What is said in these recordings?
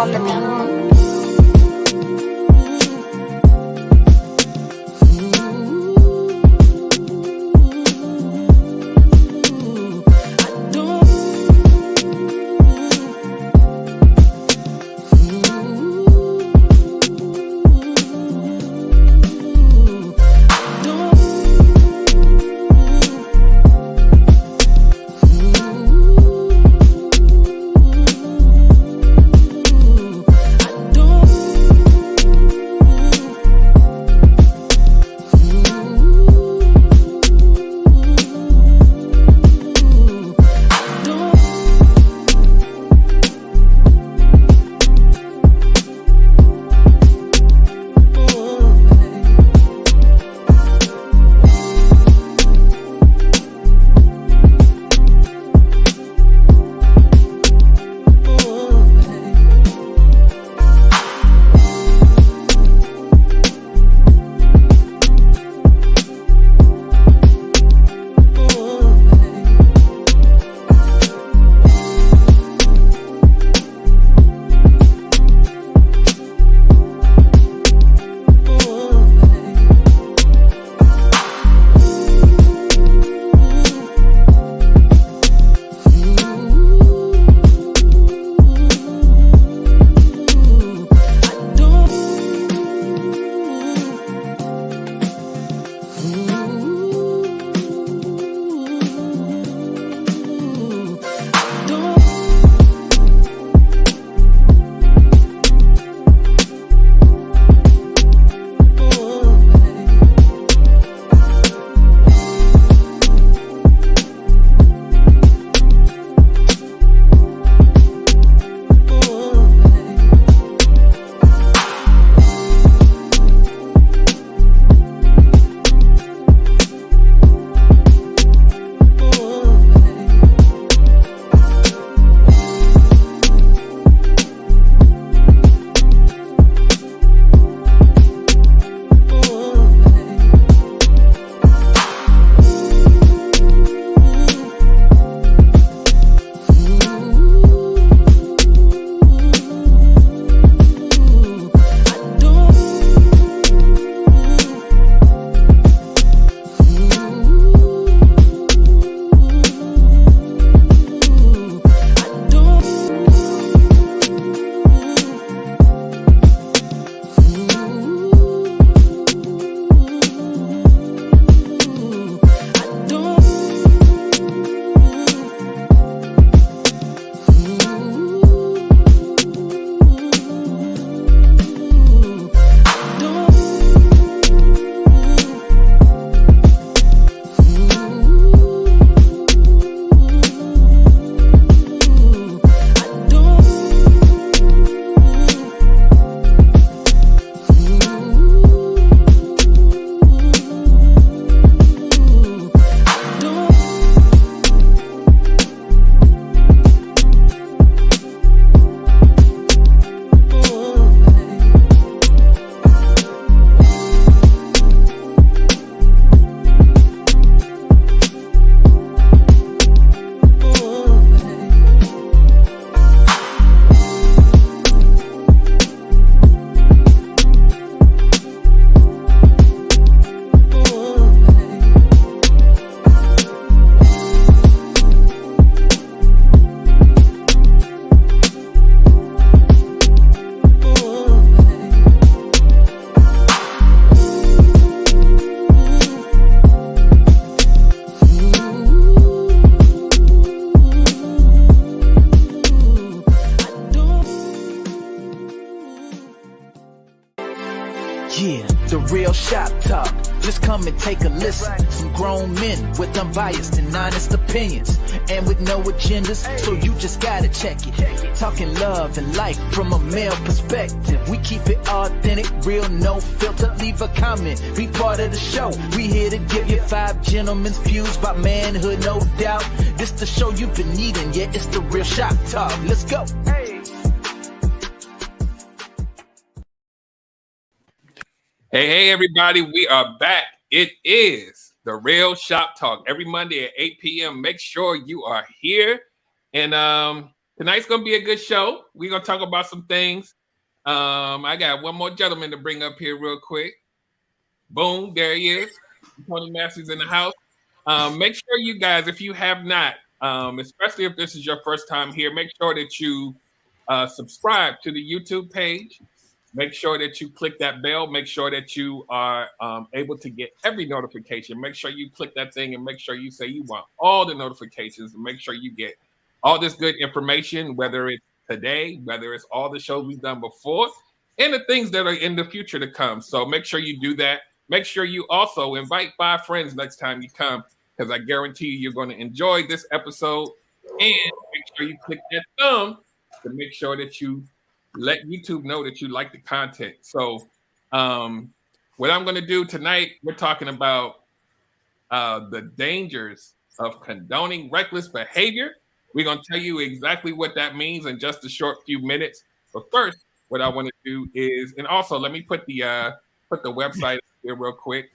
on the beat. Yeah, the real shop talk. Just come and take a listen. Some grown men with unbiased and honest opinions, and with no agendas, so you just gotta check it. Talking love and life from a male perspective. We keep it authentic, real, no filter. Leave a comment, be part of the show. We here to give you 5 gentlemen's views about manhood, no doubt. This the show you've been needing, yeah, it's the real shop talk. Let's go. Hey, everybody, we are back. It is the Real Shop Talk every Monday at 8 p.m. Make sure you are here. And tonight's gonna be a good show. We're gonna talk about some things. I got one more gentleman to bring up here real quick. Boom, there he is. Tony Massey's in the house. Make sure you guys, if you have not, especially if this is your first time here, make sure that you subscribe to the YouTube page. Make sure that you click that bell. Make sure that you are able to get every notification. Make sure you click that thing and make sure you say you want all the notifications and make sure you get all this good information, whether it's today, whether it's all the shows we've done before, and the things that are in the future to come. So make sure you do that. Make sure you also invite 5 friends next time you come, because I guarantee you you're going to enjoy this episode. And make sure you click that thumb to make sure that you let YouTube know that you like the content. So what I'm going to do tonight, we're talking about the dangers of condoning reckless behavior. We're going to tell you exactly what that means in just a short few minutes. But first, what I want to do is, and also let me put the website here real quick.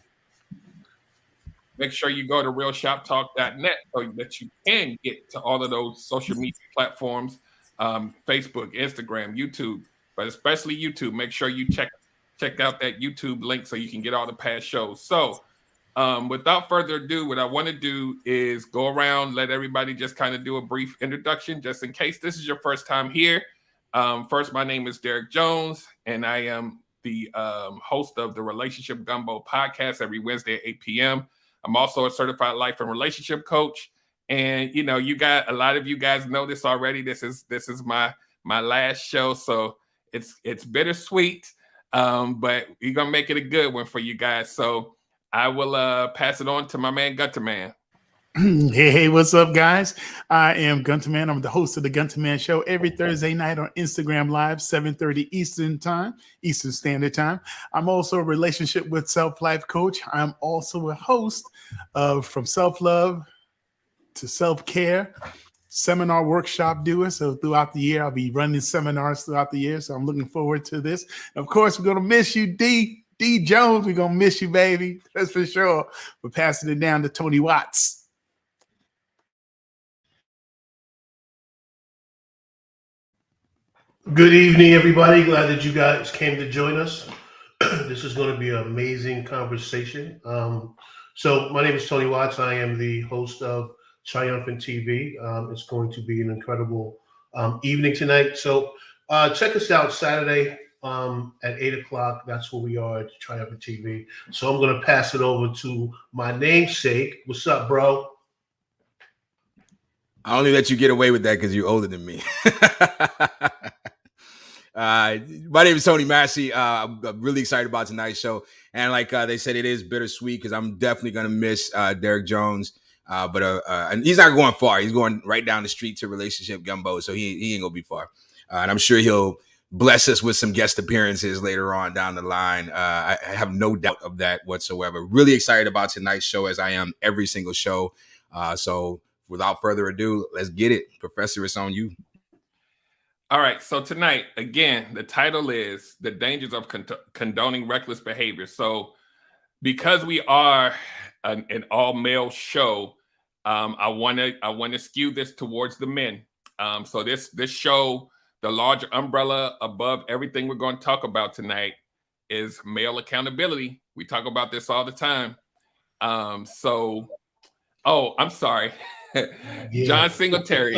Make sure you go to realshoptalk.net so that you can get to all of those social media platforms, Facebook, Instagram, YouTube, but especially YouTube. Make sure you check out that YouTube link so you can get all the past shows. So without further ado, what I want to do is go around, let everybody just kind of do a brief introduction, just in case this is your first time here. First, my name is Derek Jones, and I am the host of the Relationship Gumbo podcast every Wednesday at 8 p.m. I'm also a certified life and relationship coach. And you got a lot of you guys know this already. This is my last show, so it's bittersweet, but we're gonna make it a good one for you guys. So I will pass it on to my man Gunter Man. Hey, what's up, guys? I am Gunter Man. I'm the host of the Gunter Man Show every Thursday night on Instagram Live, 7:30 Eastern Standard Time. I'm also a relationship with self-life coach. I'm also a host of From Self-Love to Self-Care seminar workshop doer. So throughout the year, I'll be running seminars throughout the year. So I'm looking forward to this. Of course, we're going to miss you, D Jones. We're going to miss you, baby. That's for sure. We're passing it down to Tony Watts. Good evening, everybody. Glad that you guys came to join us. This is going to be an amazing conversation. So my name is Tony Watts. I am the host of Triumphant TV. It's going to be an incredible evening tonight. So check us out Saturday at 8 o'clock. That's where we are at Triumphant TV. So I'm going to pass it over to my namesake. What's up, bro? I only let you get away with that because you're older than me. My name is Tony Massey. I'm really excited about tonight's show. And like they said, it is bittersweet because I'm definitely going to miss Derek Jones. But and he's not going far. He's going right down the street to Relationship Gumbo. So he ain't going to be far. And I'm sure he'll bless us with some guest appearances later on down the line. I have no doubt of that whatsoever. Really excited about tonight's show, as I am every single show. So without further ado, let's get it. Professor, it's on you. All right. So tonight, again, the title is The Dangers of Condoning Reckless Behavior. So because we are an all-male show, I want to skew this towards the men. So this show, the larger umbrella above everything we're going to talk about tonight is male accountability. We talk about this all the time. I'm sorry. John Singletary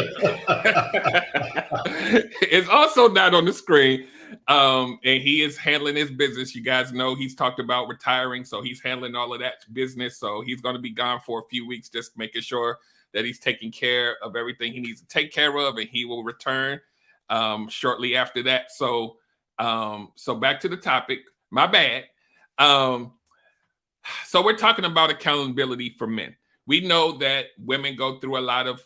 is also not on the screen. And he is handling his business. You guys know he's talked about retiring, so he's handling all of that business. So he's going to be gone for a few weeks, just making sure that he's taking care of everything he needs to take care of, and he will return shortly after that. So back to the topic. My bad. So we're talking about accountability for men. We know that women go through a lot of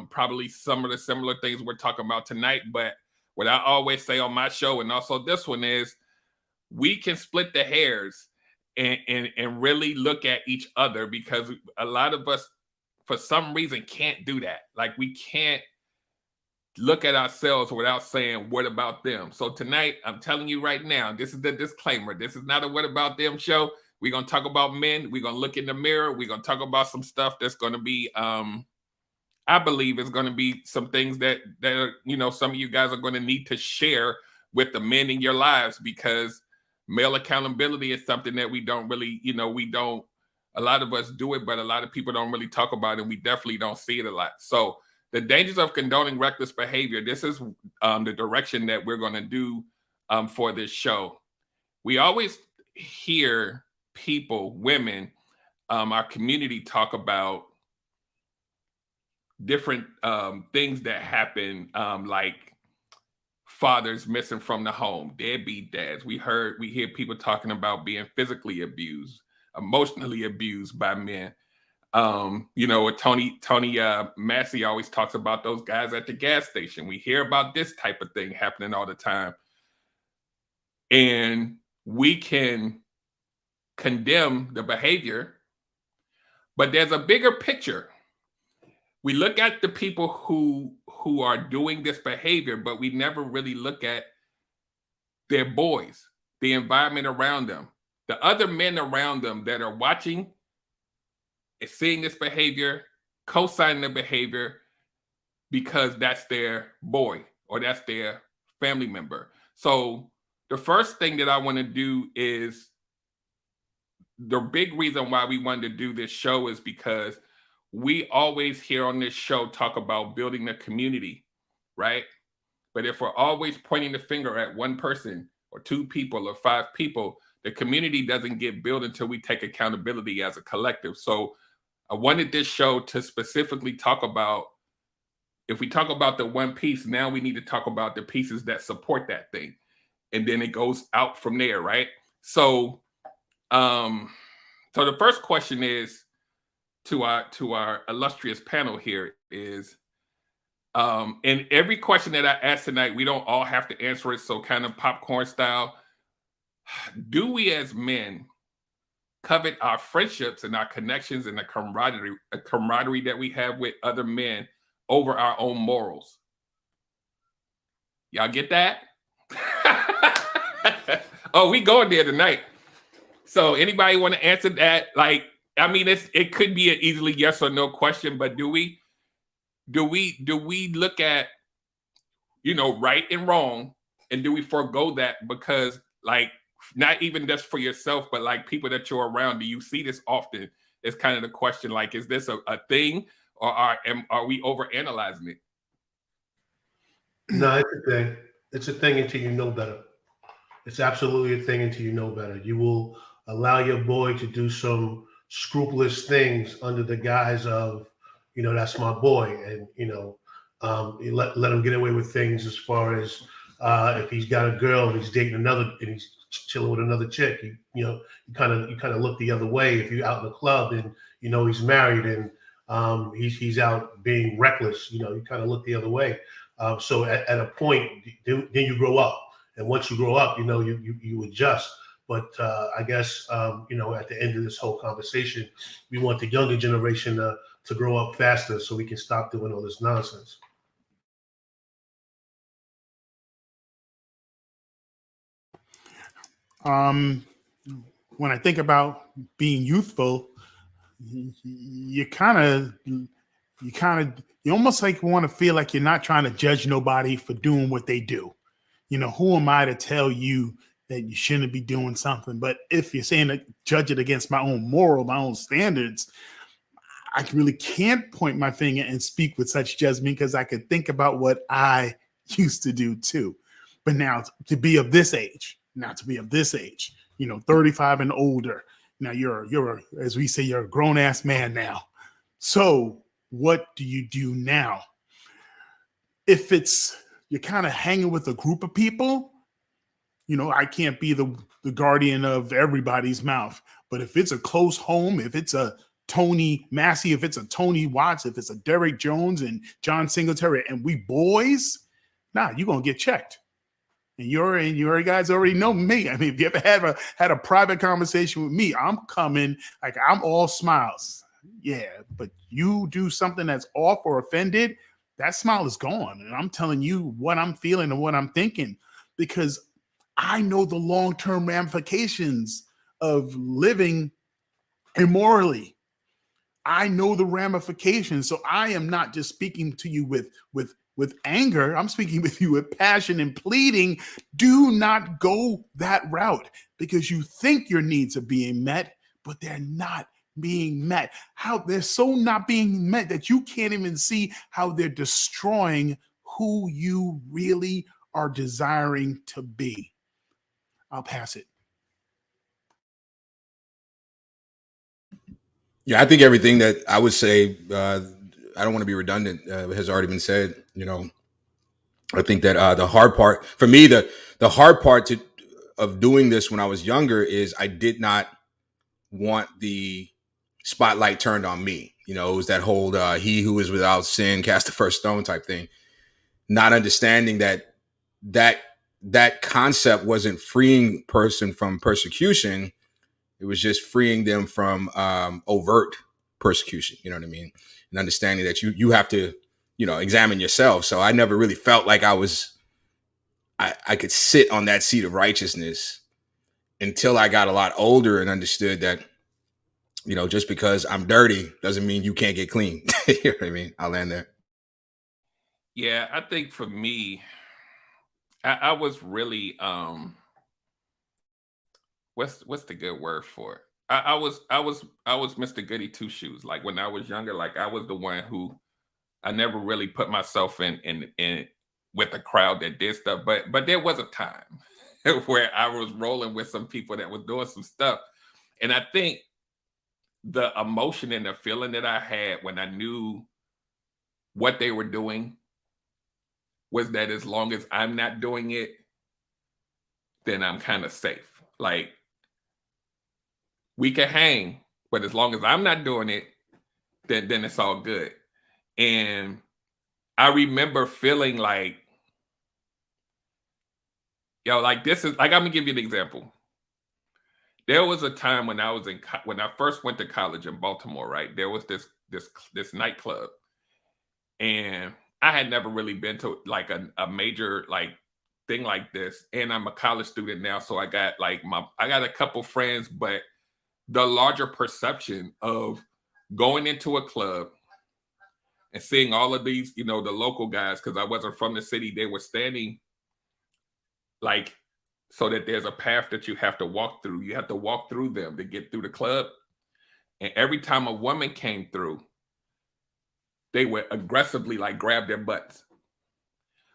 probably some of the similar things we're talking about tonight. But what I always say on my show, and also this one, is we can split the hairs and really look at each other, because a lot of us, for some reason, can't do that. Like, we can't look at ourselves without saying, what about them? So tonight, I'm telling you right now, this is the disclaimer. This is not a what about them show. We're going to talk about men. We're going to look in the mirror. We're going to talk about some stuff that's going to be I believe is going to be some things that some of you guys are going to need to share with the men in your lives, because male accountability is something that we don't really, a lot of us do it, but a lot of people don't really talk about it, and we definitely don't see it a lot. So the dangers of condoning reckless behavior, this is the direction that we're going to do for this show. We always hear people, women, our community talk about different things that happen, like fathers missing from the home, deadbeat dads. We hear people talking about being physically abused, emotionally abused by men. Tony Massey always talks about those guys at the gas station. We hear about this type of thing happening all the time. And we can condemn the behavior, but there's a bigger picture. We look at the people who are doing this behavior, but we never really look at their boys, the environment around them, the other men around them that are watching and seeing this behavior, co-signing the behavior because that's their boy or that's their family member. So the first thing that I want to do is, the big reason why we wanted to do this show is because we always here on this show talk about building a community, right? But if we're always pointing the finger at one person or two people or five people, the community doesn't get built until we take accountability as a collective. So I wanted this show to specifically talk about, if we talk about the one piece, now we need to talk about the pieces that support that thing. And then it goes out from there, right? So, so the first question is, to our illustrious panel here is, and every question that I ask tonight, we don't all have to answer it, so kind of popcorn style. Do we as men covet our friendships and our connections and the camaraderie that we have with other men over our own morals? Y'all get that? Oh, we going there tonight. So anybody want to answer that? Like, I mean, it could be an easily yes or no question, but do we look at, right and wrong, and do we forego that because, like, not even just for yourself, but like people that you're around? Do you see this often? It's kind of the question. Like, is this a thing, or are we overanalyzing it? No, it's a thing. It's a thing until you know better. It's absolutely a thing until you know better. You will allow your boy to do some scrupulous things under the guise of, that's my boy, and you let him get away with things as far as if he's got a girl and he's dating another and he's chilling with another chick, you kind of look the other way. If you're out in the club and he's married and he's out being reckless, you kind of look the other way. So at a point, then you grow up, and once you grow up, you adjust. But I guess, at the end of this whole conversation, we want the younger generation to grow up faster so we can stop doing all this nonsense. When I think about being youthful, you almost like want to feel like you're not trying to judge nobody for doing what they do. Who am I to tell you that you shouldn't be doing something? But if you're saying to judge it against my own moral, my own standards, I really can't point my finger and speak with such judgment, because I could think about what I used to do too. But now to be of this age, 35 and older, now you're as we say, you're a grown ass man now. So what do you do now? If you're kind of hanging with a group of people, I can't be the guardian of everybody's mouth. But if it's a close home, if it's a Tony Massey, if it's a Tony Watts, if it's a Derek Jones and John Singletary, and we boys, you're going to get checked. And you guys already know me. I mean, if you ever had a private conversation with me, I'm coming like I'm all smiles. Yeah, but you do something that's off or offended, that smile is gone. And I'm telling you what I'm feeling and what I'm thinking, because I know the long-term ramifications of living immorally. I know the ramifications. So I am not just speaking to you with anger. I'm speaking with you with passion and pleading. Do not go that route because you think your needs are being met, but they're not being met. How they're so not being met that you can't even see how they're destroying who you really are desiring to be. I'll pass it. Yeah, I think everything that I would say, I don't want to be redundant, has already been said. I think that the hard part for me, the hard part of doing this when I was younger is I did not want the spotlight turned on me. It was that whole "he who is without sin cast the first stone" type thing. Not understanding that that concept wasn't freeing person from persecution. It was just freeing them from overt persecution. You know what I mean? And understanding that you have to, examine yourself. So I never really felt like I could sit on that seat of righteousness until I got a lot older and understood that, just because I'm dirty doesn't mean you can't get clean. You know what I mean? I'll land there. Yeah, I think for me, I was really what's the good word for it? I was Mr. Goody Two Shoes. Like when I was younger, like I was the one who I never really put myself in with a crowd that did stuff. But there was a time where I was rolling with some people that was doing some stuff. And I think the emotion and the feeling that I had when I knew what they were doing was that as long as I'm not doing it, then I'm kind of safe. Like we can hang, but as long as I'm not doing it, then it's all good. And I remember feeling like, like this is like I'm gonna give you an example. There was a time when when I first went to college in Baltimore, right? There was this nightclub, and I had never really been to like a major like thing like this. And I'm a college student now, so I got I got a couple friends, but the larger perception of going into a club and seeing all of these, the local guys, because I wasn't from the city, they were standing like so that there's a path that you have to walk through. You have to walk through them to get through the club. And every time a woman came through, they would aggressively like grab their butts.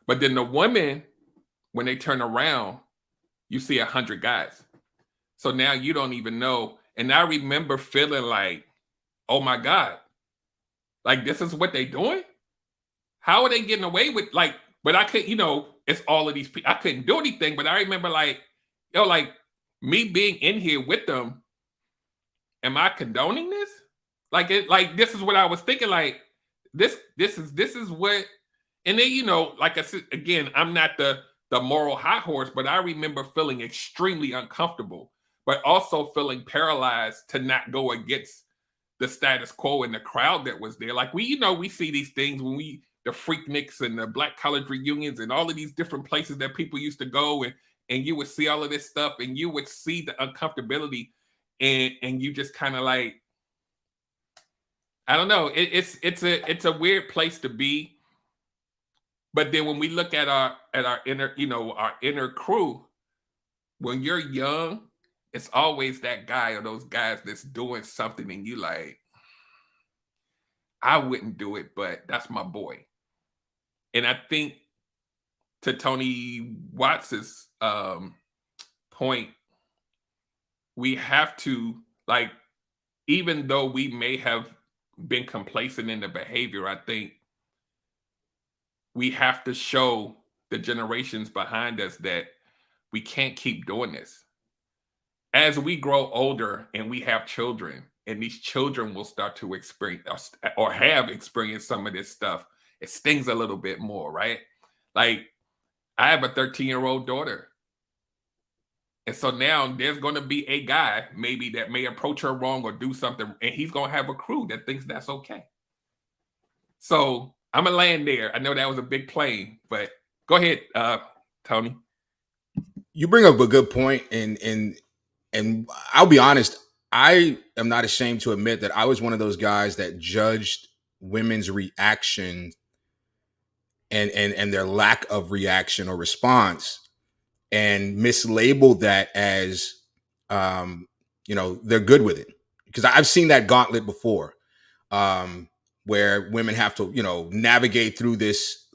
But then the women, when they turn around, you see 100 guys. So now you don't even know. And I remember feeling like, oh my God, like this is what they doing? How are they getting away with like, but I could, it's all of these people. I couldn't do anything, but I remember like, like me being in here with them, am I condoning this? Like this is what I was thinking, like this is what, and then, like I said, again, I'm not the moral high horse, but I remember feeling extremely uncomfortable, but also feeling paralyzed to not go against the status quo in the crowd that was there. Like we see these things when the Freakniks and the Black college reunions and all of these different places that people used to go and you would see all of this stuff and you would see the uncomfortability and you just kind of like, I don't know. It's a weird place to be. But then when we look at our inner, our inner crew, when you're young, it's always that guy or those guys that's doing something and you like, I wouldn't do it, but that's my boy. And I think to Tony Watts's point, we have to, like, even though we may have been complacent in the behavior, I think we have to show the generations behind us that we can't keep doing this. As we grow older and we have children, and these children will start to experience or have experienced some of this stuff, it stings a little bit more, right? Like, I have a 13-year-old daughter. And so now there's going to be a guy maybe that may approach her wrong or do something, and he's going to have a crew that thinks that's okay. So I'm going to land there. I know that was a big plane, but go ahead, Tony. You bring up a good point, and I'll be honest, I am not ashamed to admit that I was one of those guys that judged women's reaction and their lack of reaction or response and mislabeled that as they're good with it, because I've seen that gauntlet before, where women have to navigate through this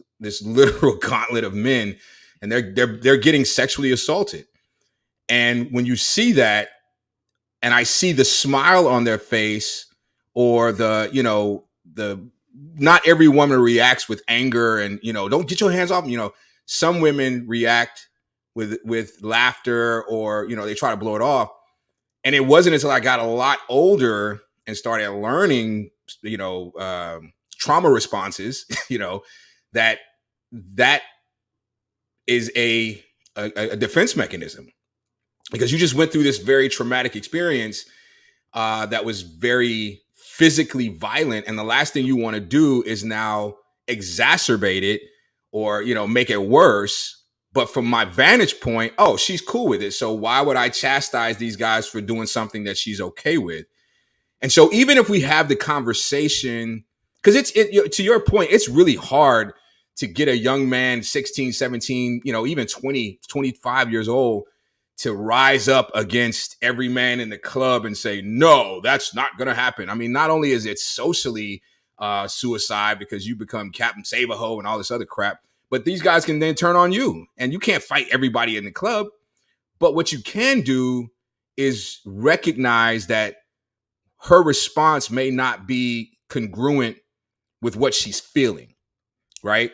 literal gauntlet of men, and they're getting sexually assaulted. And when you see that, and I see the smile on their face, or the not every woman reacts with anger and don't get your hands off. Some women react with laughter, or they try to blow it off. And it wasn't until I got a lot older and started learning trauma responses that is a defense mechanism, because you just went through this very traumatic experience that was very physically violent, and the last thing you want to do is now exacerbate it or make it worse. But from my vantage point, oh, she's cool with it, so why would I chastise these guys for doing something that she's okay with? And so even if we have the conversation, because to your point, it's really hard to get a young man 16, 17, even 20, 25 years old to rise up against every man in the club and say, no, that's not going to happen. I mean, not only is it socially suicide because you become Captain Save-A-Ho and all this other crap, but these guys can then turn on you, and you can't fight everybody in the club. But what you can do is recognize that her response may not be congruent with what she's feeling, right?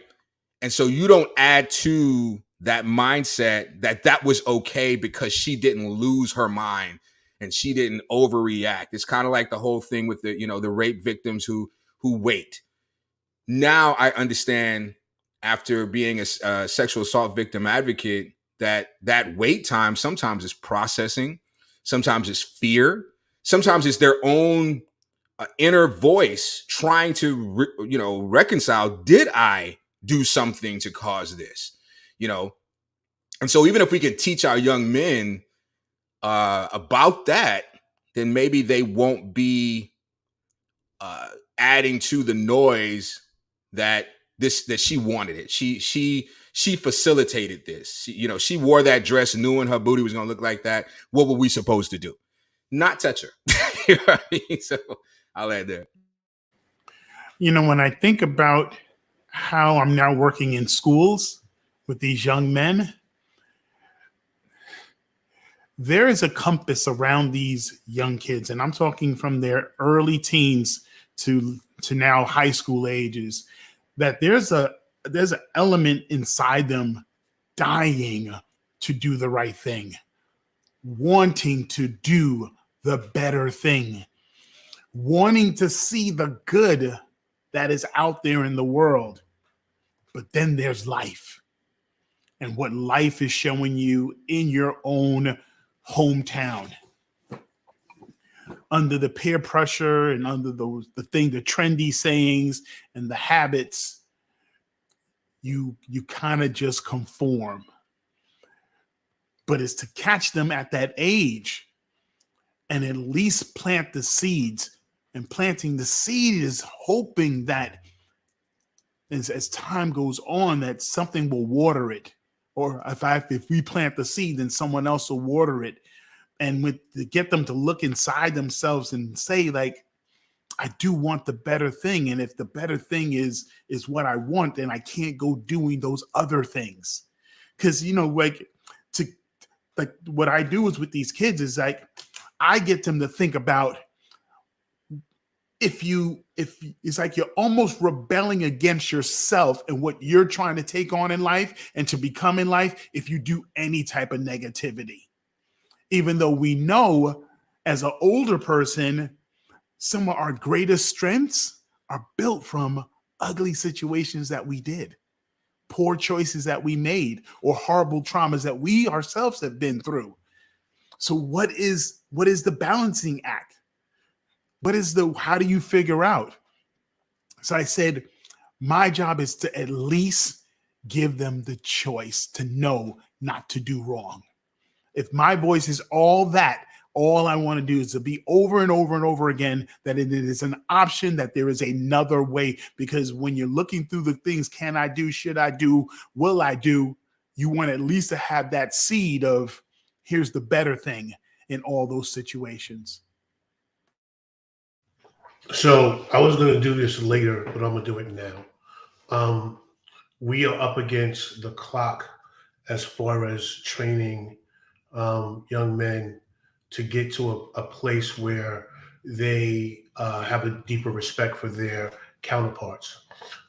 And so you don't add to that mindset that was okay because she didn't lose her mind and she didn't overreact. It's kind of like the whole thing with the rape victims who wait. Now I understand, after being a sexual assault victim advocate, that wait time sometimes is processing, sometimes it's fear, sometimes it's their own inner voice trying to reconcile, did I do something to cause this? And so even if we can teach our young men about that, then maybe they won't be adding to the noise that she wanted it. She facilitated this. She wore that dress knowing her booty was going to look like that. What were we supposed to do? Not touch her. You know what I mean? So I'll add there. When I think about how I'm now working in schools with these young men, there is a compass around these young kids, and I'm talking from their early teens to now high school ages, that there's an element inside them dying to do the right thing, wanting to do the better thing, wanting to see the good that is out there in the world. But then there's life, and what life is showing you in your own hometown, under the peer pressure and under the trendy sayings and the habits, you kind of just conform. But it's to catch them at that age and at least plant the seeds. And planting the seed is hoping that as time goes on, that something will water it. Or if we plant the seed, then someone else will water it. And to get them to look inside themselves and say, like, I do want the better thing. And if the better thing is what I want, then I can't go doing those other things. Because, what I do is with these kids is like, I get them to think about, if it's like you're almost rebelling against yourself and what you're trying to take on in life and to become in life, if you do any type of negativity. Even though we know as an older person, some of our greatest strengths are built from ugly situations that we did, poor choices that we made, or horrible traumas that we ourselves have been through. So what is the balancing act? How do you figure out? So I said, my job is to at least give them the choice to know not to do wrong. If my voice is all that, All I want to do is to be over and over and over again that it is an option, that there is another way. Because when you're looking through the things, can I do, should I do, will I do, you want at least to have that seed of here's the better thing in all those situations. So I was going to do this later, but I'm going to do it now. We are up against the clock as far as training young men to get to a place where they have a deeper respect for their counterparts.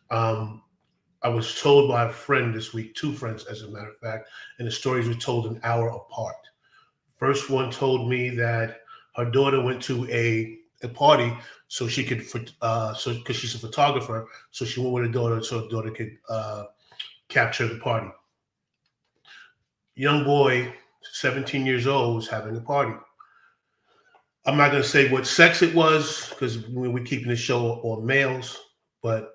I was told by a friend this week, two friends, as a matter of fact, and the stories were told an hour apart. First one told me that her daughter went to a party so she could, so because she's a photographer, so she went with her daughter so her daughter could capture the party. Young boy, 17 years old, was having a party. I'm not going to say what sex it was because we're keeping the show on males, but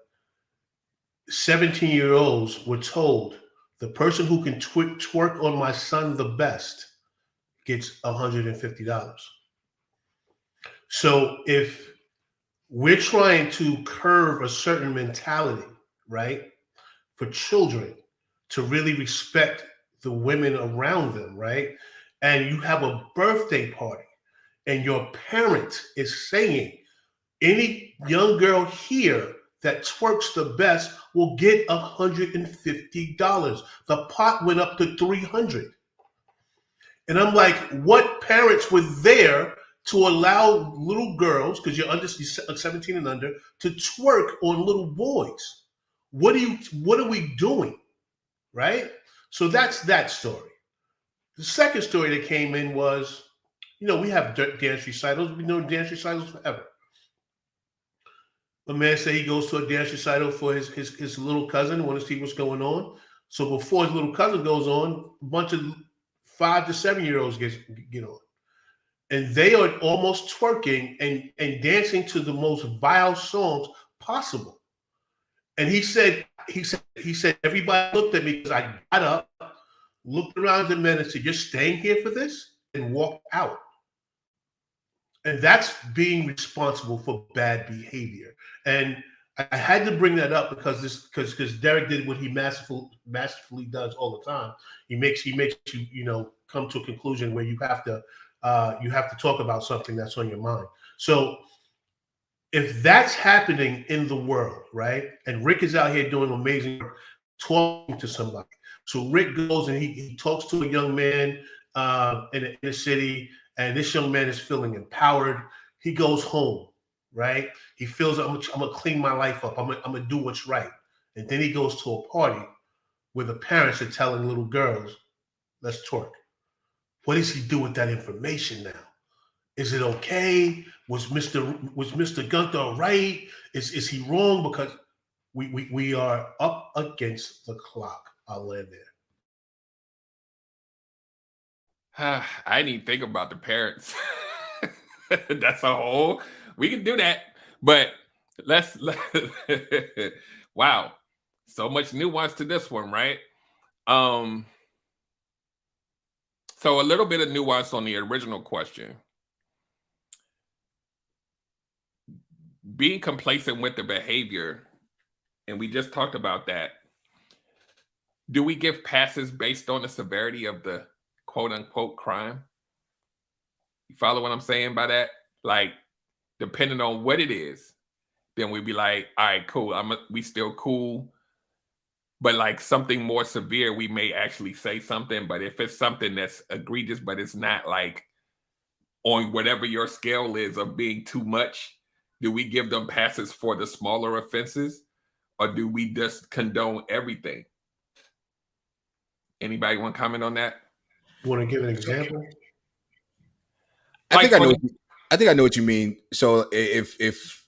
17-year-olds were told the person who can twerk on my son the best gets $150. So if we're trying to curve a certain mentality, right, for children to really respect the women around them, right, and you have a birthday party and your parent is saying any young girl here that twerks the best will get $150. The pot went up to $300. And I'm like, what parents were there to allow little girls, because you're 17 and under, to twerk on little boys? What are we doing? Right? So that's that story. The second story that came in was, we have dance recitals. We know dance recitals forever. A man said he goes to a dance recital for his little cousin, want to see what's going on. So before his little cousin goes on, a bunch of 5 to 7-year-olds get on. And they are almost twerking and dancing to the most vile songs possible. And he said, everybody looked at me because I got up, looked around at the men and said, "You're staying here for this?" and walked out. And that's being responsible for bad behavior. And I had to bring that up because Derek did what he masterfully does all the time. He makes you come to a conclusion where you have to talk about something that's on your mind. So if that's happening in the world, right? And Rick is out here doing amazing work, talking to somebody. So Rick goes and he talks to a young man in a city, and this young man is feeling empowered. He goes home, right? He feels I'm gonna clean my life up. I'm gonna do what's right. And then he goes to a party where the parents are telling little girls, "Let's twerk." What does he do with that information now? Is it okay? Was Mr. Gunther right? Is he wrong? Because we are up against the clock. I'll land there. I didn't even think about the parents. That's a whole. We can do that, but let's. Wow, so much nuance to this one, right? So a little bit of nuance on the original question. Being complacent with the behavior, and we just talked about that. Do we give passes based on the severity of the quote unquote crime? You follow what I'm saying by that? Like, depending on what it is, then we'd be like, all right, cool. We still cool. But like something more severe, we may actually say something. But if it's something that's egregious, but it's not like on whatever your scale is of being too much, do we give them passes for the smaller offenses, or do we just condone everything? Anybody want to comment on that? You want to give an example? I think I know what you mean. So if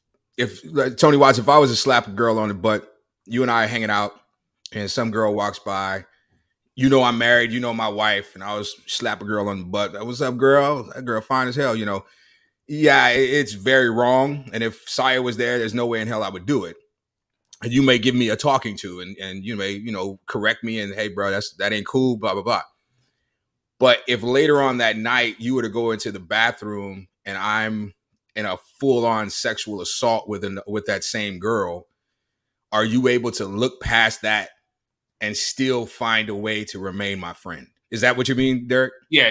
like, Tony Watts, if I was to slap a girl on the butt, you and I are hanging out, and some girl walks by, I'm married, my wife, and I was slap a girl on the butt. What's up, girl? That girl fine as hell, Yeah, it's very wrong. And if Saya was there's no way in hell I would do it. And you may give me a talking to, and you may, correct me and, hey, bro, that ain't cool, blah, blah, blah. But if later on that night you were to go into the bathroom and I'm in a full-on sexual assault with that same girl, are you able to look past that and still find a way to remain my friend? Is that what you mean, Derek? Yeah.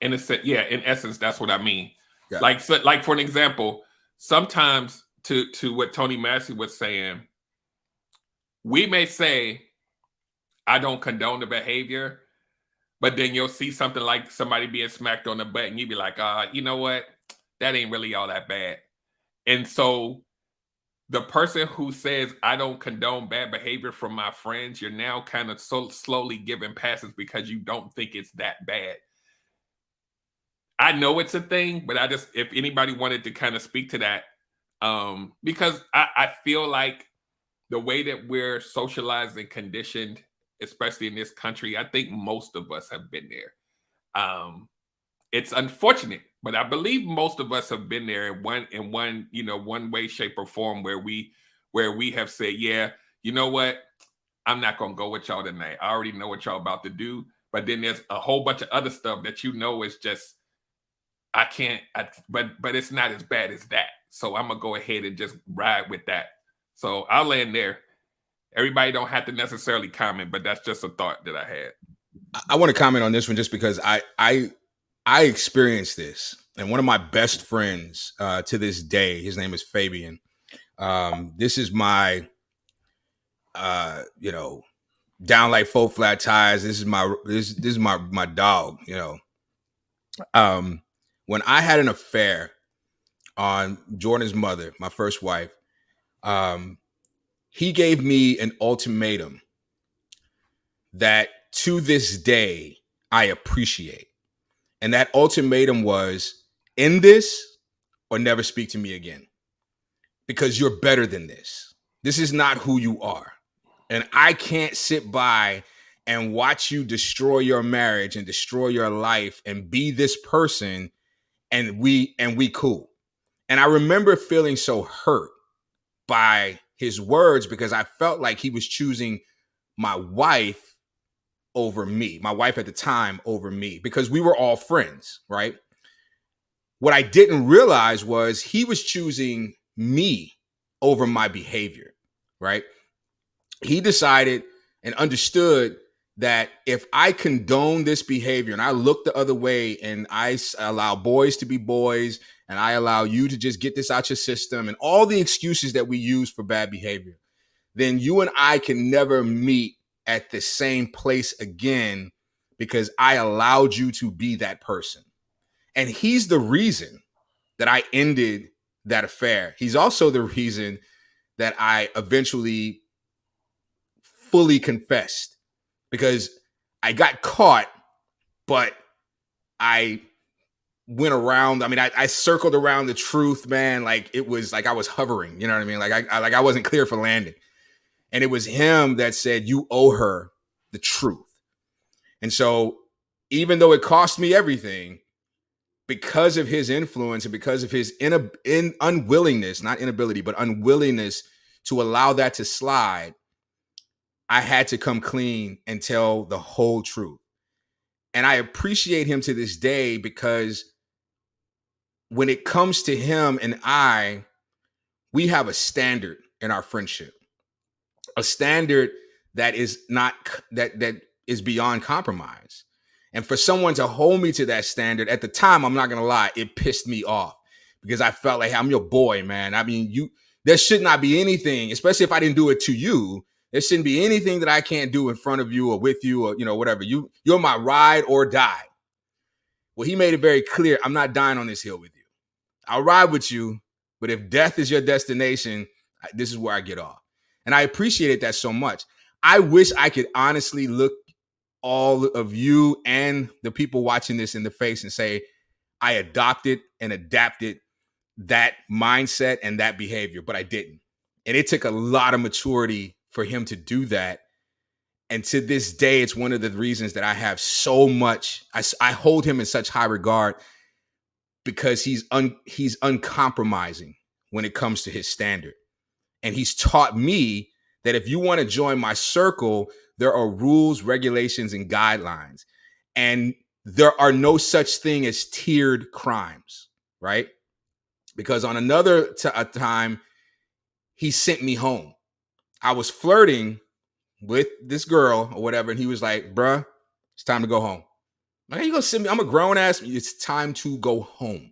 In essence, that's what I mean. Yeah. Like for an example, sometimes to what Tony Massey was saying, we may say, I don't condone the behavior, but then you'll see something like somebody being smacked on the butt and you'd be like, you know what? That ain't really all that bad. And so the person who says, I don't condone bad behavior from my friends, you're now kind of so slowly giving passes because you don't think it's that bad. I know it's a thing, but if anybody wanted to kind of speak to that, because I feel like the way that we're socialized and conditioned, especially in this country, I think most of us have been there. It's unfortunate, but I believe most of us have been there in one way, shape, or form where we have said, yeah, you know what? I'm not gonna go with y'all tonight. I already know what y'all about to do. But then there's a whole bunch of other stuff that is just but it's not as bad as that. So I'm gonna go ahead and just ride with that. So I'll land there. Everybody don't have to necessarily comment, but that's just a thought that I had. I want to comment on this one just because I experienced this, and one of my best friends to this day, his name is Fabian. This is my, down like 4 flat tires. This is my dog. When I had an affair on Jordan's mother, my first wife, he gave me an ultimatum that to this day I appreciate. And that ultimatum was, end this or never speak to me again, because you're better than this. This is not who you are. And I can't sit by and watch you destroy your marriage and destroy your life and be this person and we cool. And I remember feeling so hurt by his words because I felt like he was choosing my wife over me, my wife at the time over me, because we were all friends, right? What I didn't realize was he was choosing me over my behavior, right? He decided and understood that if I condone this behavior and I look the other way and I allow boys to be boys and I allow you to just get this out your system and all the excuses that we use for bad behavior, then you and I can never meet at the same place again because I allowed you to be that person. And he's the reason that I ended that affair. He's also the reason that I eventually fully confessed, because I got caught, but I went around. I mean, I circled around the truth, man. Like it was like I was hovering, you know what I mean? Like I wasn't clear for landing. And it was him that said, you owe her the truth. And so even though it cost me everything, because of his influence and because of his unwillingness, not inability, but unwillingness to allow that to slide, I had to come clean and tell the whole truth. And I appreciate him to this day because when it comes to him and we have a standard in our friendship, a standard that is not that is beyond compromise. And for someone to hold me to that standard at the time, I'm not going to lie, it pissed me off because I felt like, hey, I'm your boy, man. I mean, there should not be anything, especially if I didn't do it to you. There shouldn't be anything that I can't do in front of you or with you or, whatever. You're my ride or die. Well, he made it very clear, I'm not dying on this hill with you. I'll ride with you, but if death is your destination, this is where I get off. And I appreciated that so much. I wish I could honestly look all of you and the people watching this in the face and say, I adopted and adapted that mindset and that behavior, but I didn't. And it took a lot of maturity for him to do that. And to this day, it's one of the reasons that I have so much, I hold him in such high regard because he's uncompromising when it comes to his standard. And he's taught me that if you want to join my circle, there are rules, regulations, and guidelines. And there are no such thing as tiered crimes, right? Because on another time, he sent me home. I was flirting with this girl or whatever, and he was like, bruh, it's time to go home. Man, you gonna send me? I'm a grown ass. It's time to go home.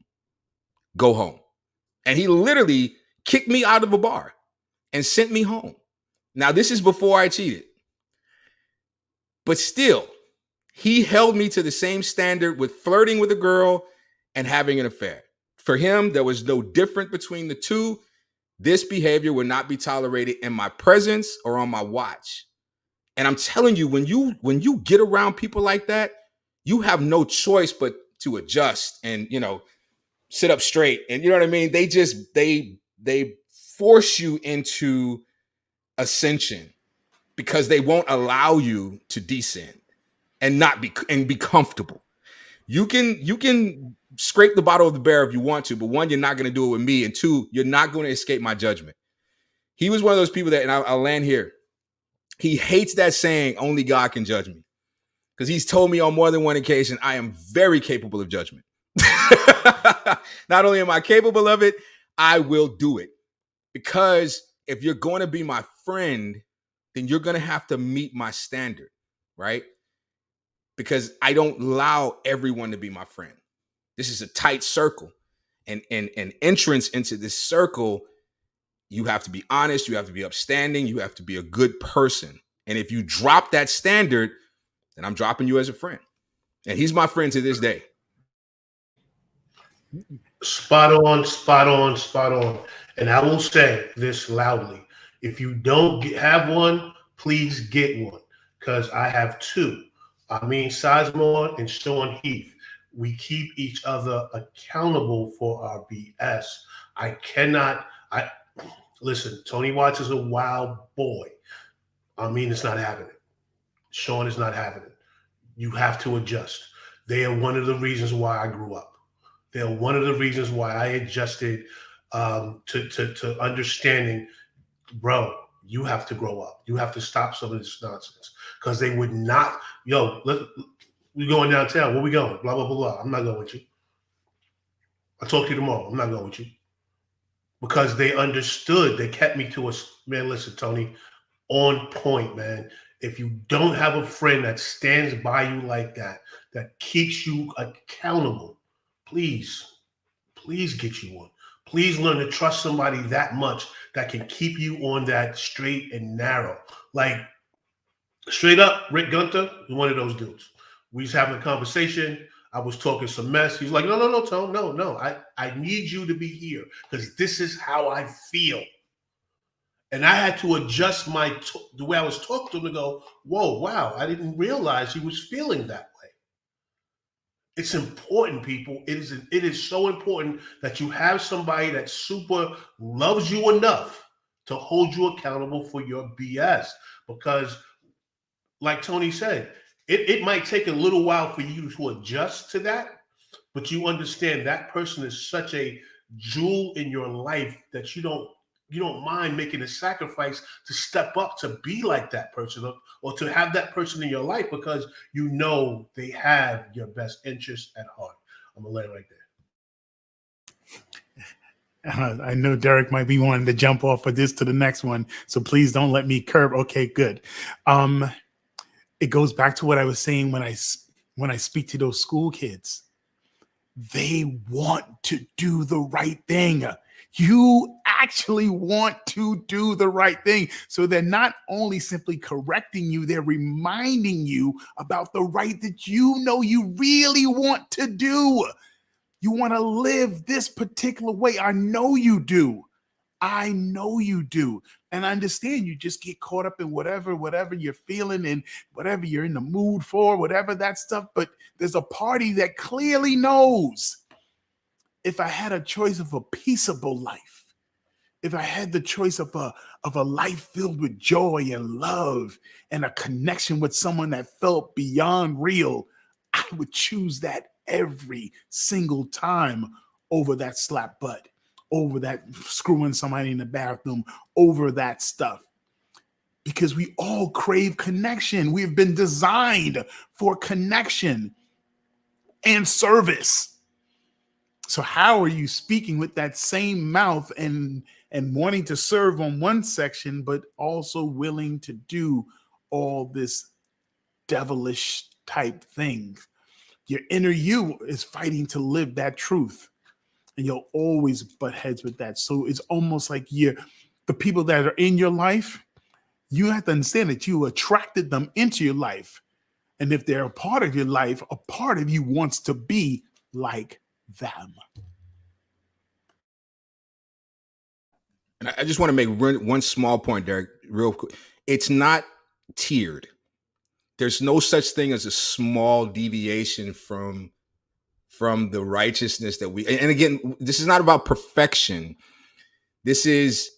Go home. And he literally kicked me out of a bar and sent me home. Now, this is before I cheated. But still, he held me to the same standard with flirting with a girl and having an affair. For him, there was no difference between the two. This behavior would not be tolerated in my presence or on my watch. And I'm telling you, when you get around people like that, you have no choice but to adjust and, sit up straight. And you know what I mean? They force you into ascension because they won't allow you to descend and be comfortable. You can scrape the bottom of the barrel if you want to, but one, you're not going to do it with me, and two, you're not going to escape my judgment. He was one of those people that, and I'll land here. He hates that saying, "Only God can judge me," because he's told me on more than one occasion, I am very capable of judgment. Not only am I capable of it, I will do it. Because if you're going to be my friend, then you're going to have to meet my standard, right? Because I don't allow everyone to be my friend. This is a tight circle. And entrance into this circle, you have to be honest, you have to be upstanding, you have to be a good person. And if you drop that standard, then I'm dropping you as a friend. And he's my friend to this day. Spot on, spot on, spot on. And I will say this loudly. If you don't have one, please get one. Because I have two. I mean, Sizemore and Sean Heath. We keep each other accountable for our BS. Listen, Tony Watts is a wild boy. I mean, it's not having it. Sean is not having it. You have to adjust. They are one of the reasons why I grew up. They're one of the reasons why I adjusted to understanding, bro, you have to grow up. You have to stop some of this nonsense. Because they would not, we going downtown. Where we going? Blah, blah, blah, blah. I'm not going with you. I'll talk to you tomorrow. I'm not going with you. Because they understood. They kept me to us. Man, listen, Tony, on point, man. If you don't have a friend that stands by you like that, that keeps you accountable, please get you one. Please learn to trust somebody that much that can keep you on that straight and narrow. Like, straight up, Rick Gunther is one of those dudes. We was having a conversation. I was talking some mess. He's like, no, Tone, no. I need you to be here because this is how I feel. And I had to adjust the way I was talking to him to go, whoa, wow, I didn't realize he was feeling that way. It's important, people. It is so important that you have somebody that super loves you enough to hold you accountable for your BS. Because, like Tony said, it might take a little while for you to adjust to that, but you understand that person is such a jewel in your life that you don't mind making a sacrifice to step up to be like that person or to have that person in your life because you know they have your best interest at heart. I'm gonna lay it right there. I know Derek might be wanting to jump off of this to the next one, so please don't let me curb. Okay, good. It goes back to what I was saying when I speak to those school kids. They want to do the right thing. You actually want to do the right thing. So they're not only simply correcting you, they're reminding you about the right that you know you really want to do. You want to live this particular way. I know you do. I know you do. And I understand you just get caught up in whatever you're feeling and whatever you're in the mood for, whatever that stuff. But there's a party that clearly knows if I had a choice of a peaceable life, if I had the choice of a life filled with joy and love and a connection with someone that felt beyond real, I would choose that every single time over that slap butt, over that screwing somebody in the bathroom, over that stuff. Because we all crave connection. We've been designed for connection. and service. So how are you speaking with that same mouth and wanting to serve on one section, but also willing to do all this devilish type things? Your inner you is fighting to live that truth, and you'll always butt heads with that. So it's almost like the people that are in your life, you have to understand that you attracted them into your life. And if they're a part of your life, a part of you wants to be like them. And I just want to make one small point, Derek, real quick. It's not tiered. There's no such thing as a small deviation from the righteousness that we. And again, this is not about perfection. This is,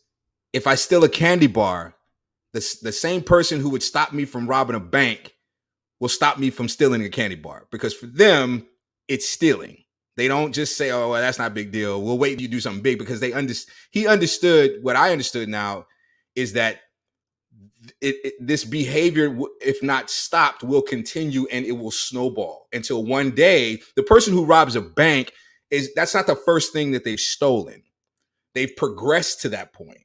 if I steal a candy bar, the same person who would stop me from robbing a bank will stop me from stealing a candy bar, because for them, it's stealing. They don't just say, "Oh, well, that's not a big deal. We'll wait till you do something big," because he understood what I understood now is that this behavior, if not stopped, will continue, and it will snowball until one day the person who robs a bank that's not the first thing that they've stolen. They've progressed to that point.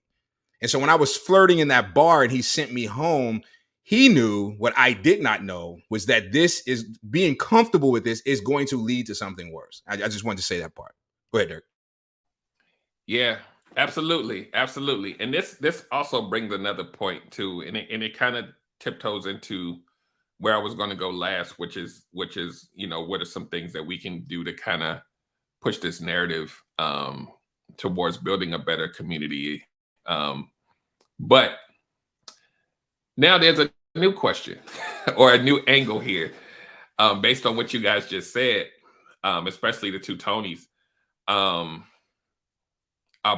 And so when I was flirting in that bar and he sent me home, he knew what I did not know, was that this is being comfortable with this is going to lead to something worse. I just wanted to say that part. Go ahead, Derek. Yeah, absolutely. Absolutely. And this also brings another point too. And it kind of tiptoes into where I was going to go last, which is, what are some things that we can do to kind of push this narrative towards building a better community. But now there's a new question or a new angle here, based on what you guys just said, especially the two Tonys. Our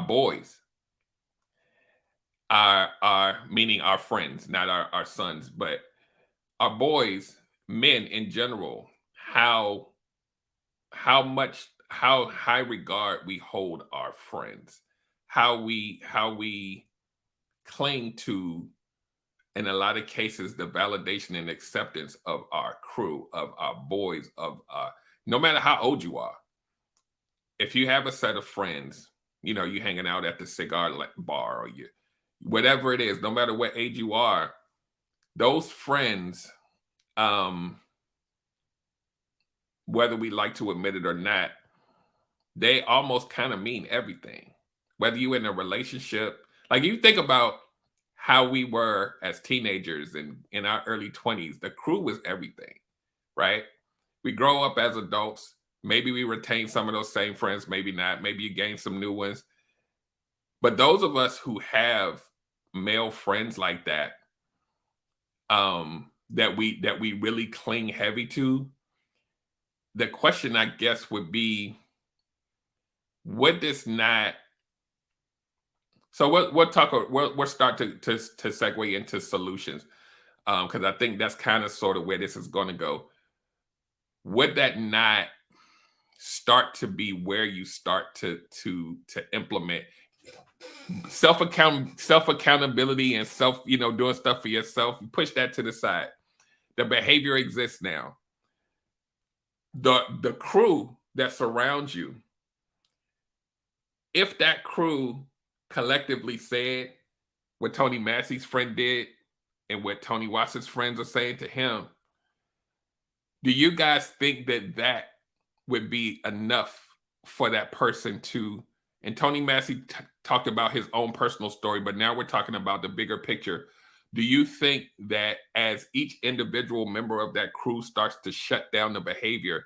boys are meaning our friends, not our sons, but our boys, men in general, how high regard we hold our friends, how we cling to, in a lot of cases, the validation and acceptance of our crew, of our boys, no matter how old you are. If you have a set of friends, you hanging out at the cigar bar, or whatever it is, no matter what age you are, those friends, whether we like to admit it or not, they almost kind of mean everything. Whether you're in a relationship, like you think about how we were as teenagers and in our early 20s, the crew was everything, right? We grow up as adults. Maybe we retain some of those same friends, maybe not. Maybe you gain some new ones. But those of us who have male friends like that, that we really cling heavy to, the question, I guess, would be, would this not? So we'll start to segue into solutions, because I think that's kind of sort of where this is going to go. Would that not start to be where you start to implement self accountability and doing stuff for yourself? You push that to the side. The behavior exists now. The crew that surrounds you, if that crew collectively said what Tony Massey's friend did and what Tony Watts's friends are saying to him, do you guys think that would be enough for that person to? And Tony Massey talked about his own personal story, but now we're talking about the bigger picture. Do you think that as each individual member of that crew starts to shut down the behavior,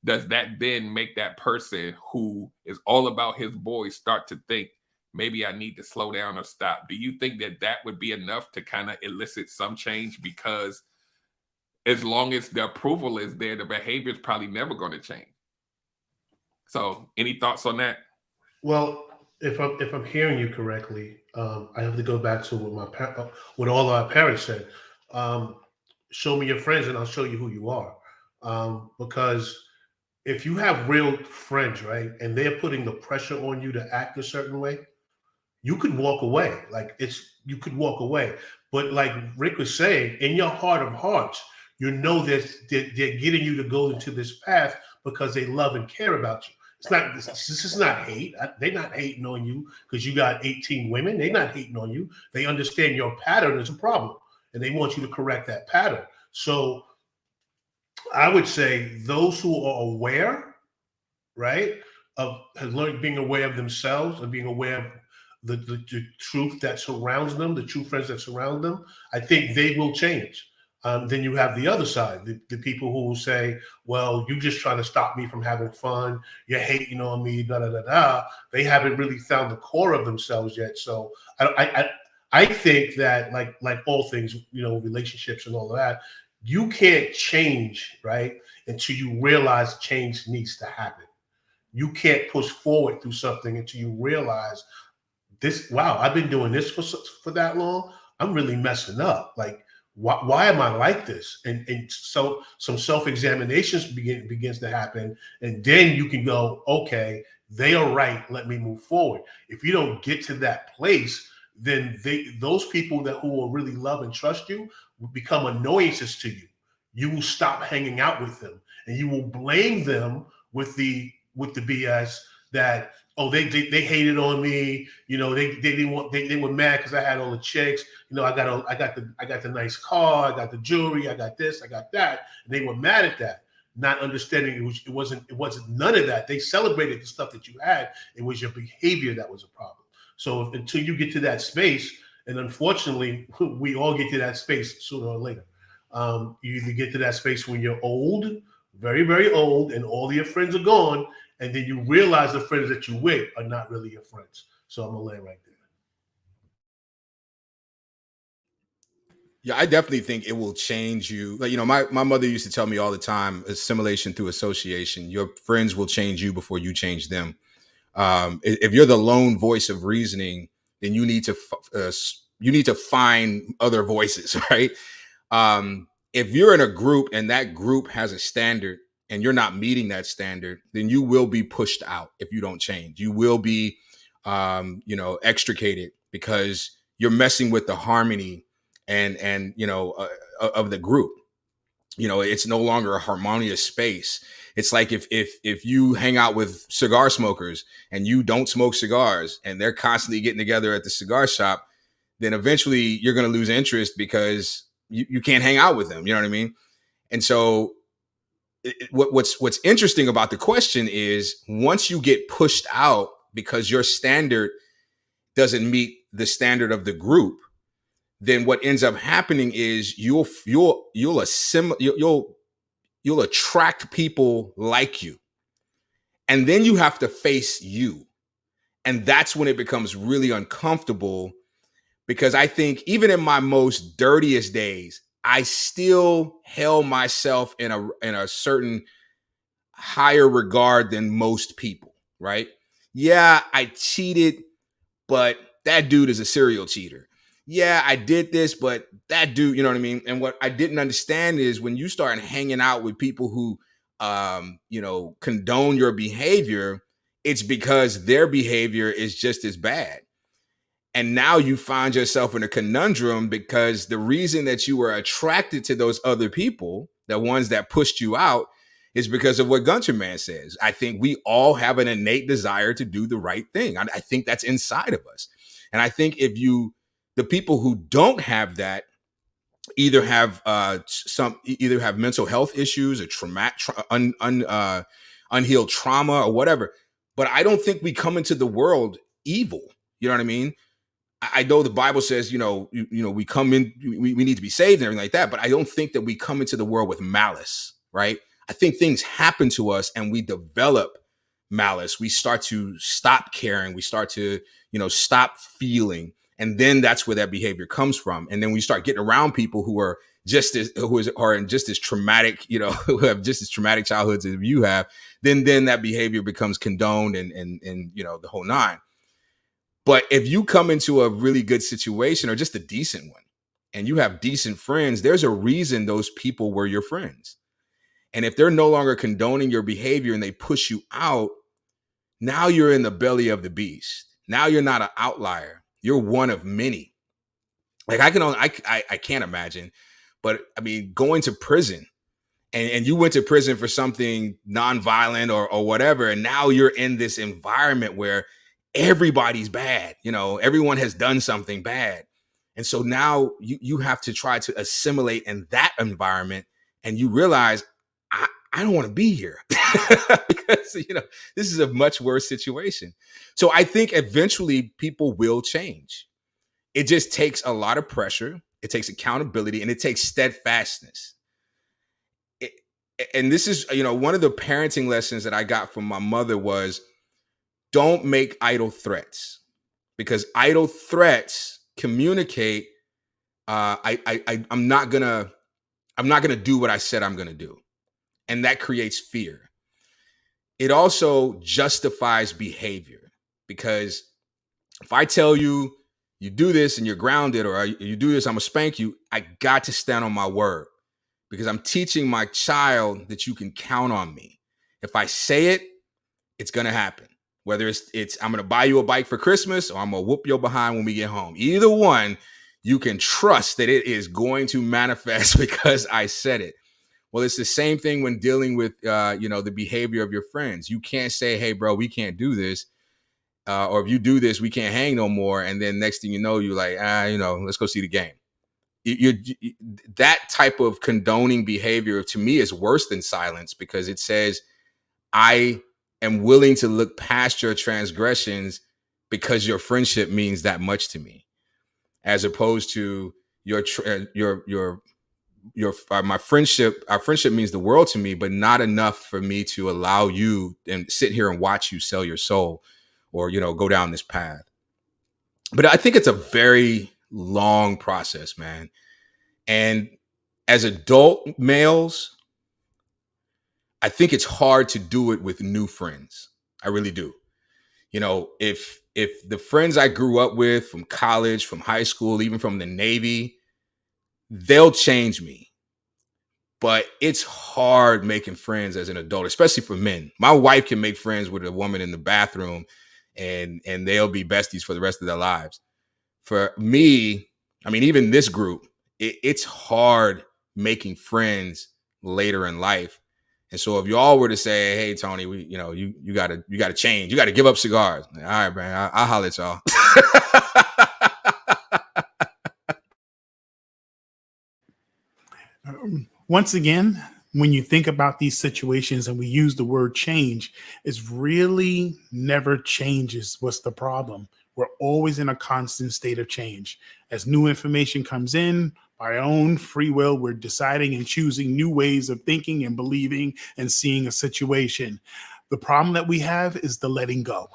does that then make that person who is all about his boys start to think, maybe I need to slow down or stop? Do you think that would be enough to kind of elicit some change? Because as long as the approval is there, the behavior is probably never going to change. So any thoughts on that? Well, if I'm hearing you correctly, I have to go back to what all our parents said. Show me your friends, and I'll show you who you are. Because if you have real friends, right, and they're putting the pressure on you to act a certain way, you could walk away. You could walk away. But like Rick was saying, in your heart of hearts, you know that they're getting you to go into this path because they love and care about you. It's not. This is not hate. They're not hating on you because you got 18 women. They're not hating on you. They understand your pattern is a problem, and they want you to correct that pattern. So I would say those who are aware, right, of has learned being aware of themselves and being aware of the truth that surrounds them, the true friends that surround them, I think they will change. Then you have the other side, the people who will say, well, you're just trying to stop me from having fun. You're hating on me, da, da, da, da. They haven't really found the core of themselves yet. So I think that like all things, relationships and all of that, you can't change, right, until you realize change needs to happen. You can't push forward through something until you realize this. Wow, I've been doing this for that long. I'm really messing up. Like, why am I like this? And so some self-examinations begins to happen, and then you can go, okay, they are right. Let me move forward. If you don't get to that place, then those people who will really love and trust you will become annoyances to you. You will stop hanging out with them, and you will blame them with the BS that, oh, they hated on me. They didn't want, they were mad because I had all the chicks. I got the nice car, I got the jewelry, I got this, I got that. And they were mad at that, not understanding it wasn't none of that. They celebrated the stuff that you had. It was your behavior that was a problem. So until you get to that space, and unfortunately, we all get to that space sooner or later. You either get to that space when you're old, very, very old, and all your friends are gone, and then you realize the friends that you with are not really your friends. So I'm gonna land right there. Yeah, I definitely think it will change you. Like, my mother used to tell me all the time, assimilation through association. Your friends will change you before you change them. If you're the lone voice of reasoning, then you need to find other voices, right? If you're in a group and that group has a standard and you're not meeting that standard, then you will be pushed out if you don't change. You will be, extricated because you're messing with the harmony and of the group. It's no longer a harmonious space. It's like if you hang out with cigar smokers and you don't smoke cigars and they're constantly getting together at the cigar shop, then eventually you're going to lose interest because you can't hang out with them. You know what I mean? And so what's interesting about the question is, once you get pushed out because your standard doesn't meet the standard of the group, then what ends up happening is you'll attract people like you. And then you have to face you. And that's when it becomes really uncomfortable, because I think even in my most dirtiest days, I still held myself in a certain higher regard than most people, right? Yeah, I cheated, but that dude is a serial cheater. Yeah, I did this, but that dude, you know what I mean? And what I didn't understand is when you start hanging out with people who, condone your behavior, it's because their behavior is just as bad. And now you find yourself in a conundrum because the reason that you were attracted to those other people, the ones that pushed you out, is because of what Gunter Man says. I think we all have an innate desire to do the right thing. I think that's inside of us. And I think the people who don't have that either have mental health issues, or unhealed trauma, or whatever. But I don't think we come into the world evil. You know what I mean? I know the Bible says, we come in, we need to be saved and everything like that. But I don't think that we come into the world with malice, right? I think things happen to us and we develop malice. We start to stop caring. We start to, stop feeling. And then that's where that behavior comes from. And then we start getting around people who are in just as traumatic, who have just as traumatic childhoods as you have. Then that behavior becomes condoned and the whole nine. But if you come into a really good situation or just a decent one and you have decent friends, there's a reason those people were your friends. And if they're no longer condoning your behavior and they push you out, now you're in the belly of the beast. Now you're not an outlier. You're one of many. Like I can't imagine, but I mean, going to prison and you went to prison for something nonviolent or whatever, and now you're in this environment where everybody's bad. You know, everyone has done something bad. And so now you have to try to assimilate in that environment, and you realize I don't want to be here because, you know, this is a much worse situation. So I think eventually people will change. It just takes a lot of pressure. It takes accountability, and it takes steadfastness. And this is, you know, one of the parenting lessons that I got from my mother was, don't make idle threats, because idle threats communicate, I'm not gonna do what I said I'm gonna do. And that creates fear. It also justifies behavior, because if I tell you, you do this and you're grounded, or you do this, I'm gonna spank you, I got to stand on my word, because I'm teaching my child that you can count on me. If I say it, it's gonna happen. Whether it's I'm gonna buy you a bike for Christmas, or I'm gonna whoop your behind when we get home. Either one, you can trust that it is going to manifest because I said it. Well, it's the same thing when dealing with, you know, the behavior of your friends. You can't say, hey, bro, we can't do this. Or if you do this, we can't hang no more. And then next thing you know, you're like, you know, let's go see the game. That type of condoning behavior, to me, is worse than silence, because it says, I am willing to look past your transgressions because your friendship means that much to me, as opposed to my friendship. Our friendship means the world to me, but not enough for me to allow you and sit here and watch you sell your soul, or, you know, go down this path. But I think it's a very long process, man. And as adult males, I think it's hard to do it with new friends. I really do. You know, if the friends I grew up with from college, from high school, even from the Navy, they'll change me. But it's hard making friends as an adult, especially for men. My wife can make friends with a woman in the bathroom, and they'll be besties for the rest of their lives. For me, I mean, even this group, it's hard making friends later in life. And so if y'all were to say, hey, Tony, you gotta change, you gotta give up cigars. All right, man, I'll holler at y'all. Once again, when you think about these situations and we use the word change, it's really never changes. What's the problem? We're always in a constant state of change. As new information comes in, by our own free will, we're deciding and choosing new ways of thinking and believing and seeing a situation. The problem that we have is the letting go.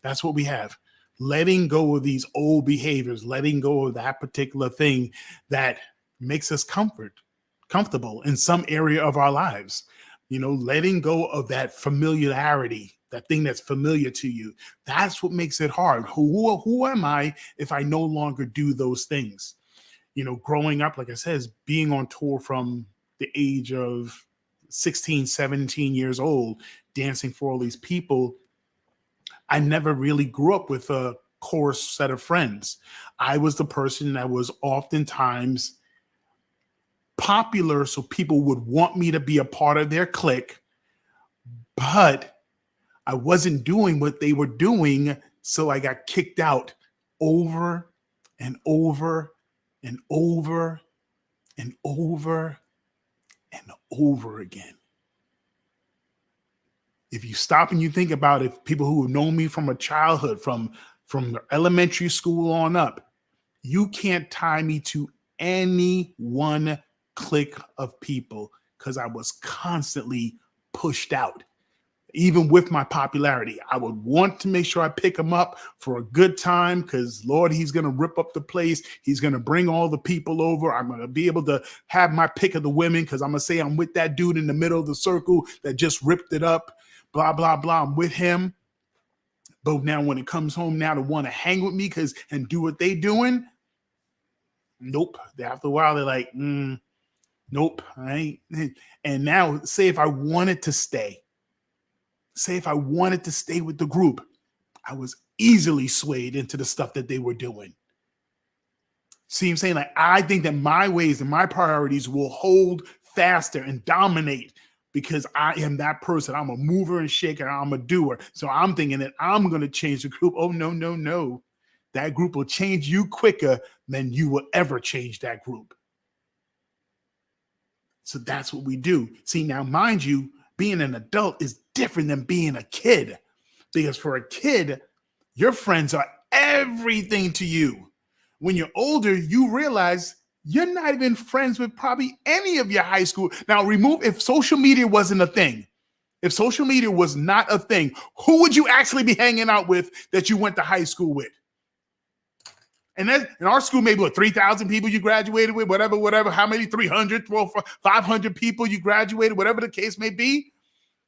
That's what we have. Letting go of these old behaviors, letting go of that particular thing that makes us comfortable in some area of our lives. You know, letting go of that familiarity, that thing that's familiar to you. That's what makes it hard. Who am I if I no longer do those things? You know, growing up, like I said, is being on tour from the age of 16, 17 years old, dancing for all these people. I never really grew up with a core set of friends. I was the person that was oftentimes popular, so people would want me to be a part of their clique, but I wasn't doing what they were doing, so I got kicked out over and over and over and over and over again. If you stop and you think about it, people who have known me from a childhood, from the elementary school on up, you can't tie me to any one clique of people, because I was constantly pushed out. Even with my popularity, I would want to make sure I pick him up for a good time, because Lord, he's going to rip up the place. He's going to bring all the people over. I'm going to be able to have my pick of the women, because I'm going to say I'm with that dude in the middle of the circle that just ripped it up, blah, blah, blah. I'm with him. But now when it comes home now to want to hang with me and do what they doing, nope. After a while, they're like, nope. I ain't. And now say if I wanted to stay with the group, I was easily swayed into the stuff that they were doing. See what I'm saying? Like, I think that my ways and my priorities will hold faster and dominate because I am that person. I'm a mover and shaker. I'm a doer. So I'm thinking that I'm going to change the group. Oh, no, no, no. That group will change you quicker than you will ever change that group. So that's what we do. See, now, mind you, being an adult is different than being a kid. Because for a kid, your friends are everything to you. When you're older, you realize you're not even friends with probably any of your high school. Now, if social media wasn't a thing, if social media was not a thing, who would you actually be hanging out with that you went to high school with? And then in our school, maybe 3,000 people you graduated with, whatever, how many, 300, 500 people you graduated, whatever the case may be.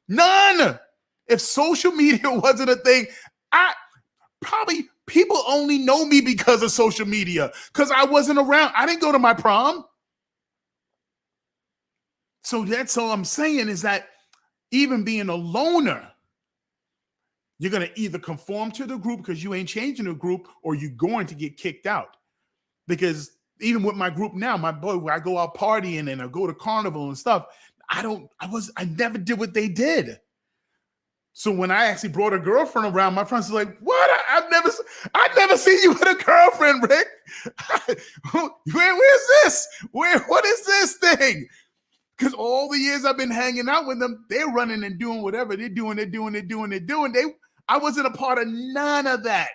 None. If social media wasn't a thing, probably people only know me because of social media, because I wasn't around. I didn't go to my prom. So that's all I'm saying is that even being a loner, you're going to either conform to the group because you ain't changing the group, or you're going to get kicked out. Because even with my group now, my boy, where I go out partying and I go to carnival and stuff, I never did what they did. So when I actually brought a girlfriend around, my friends were like, "What? I've never seen you with a girlfriend, Rick. Where's this? What is this thing?" Because all the years I've been hanging out with them, they're running and doing whatever they're doing. I wasn't a part of none of that.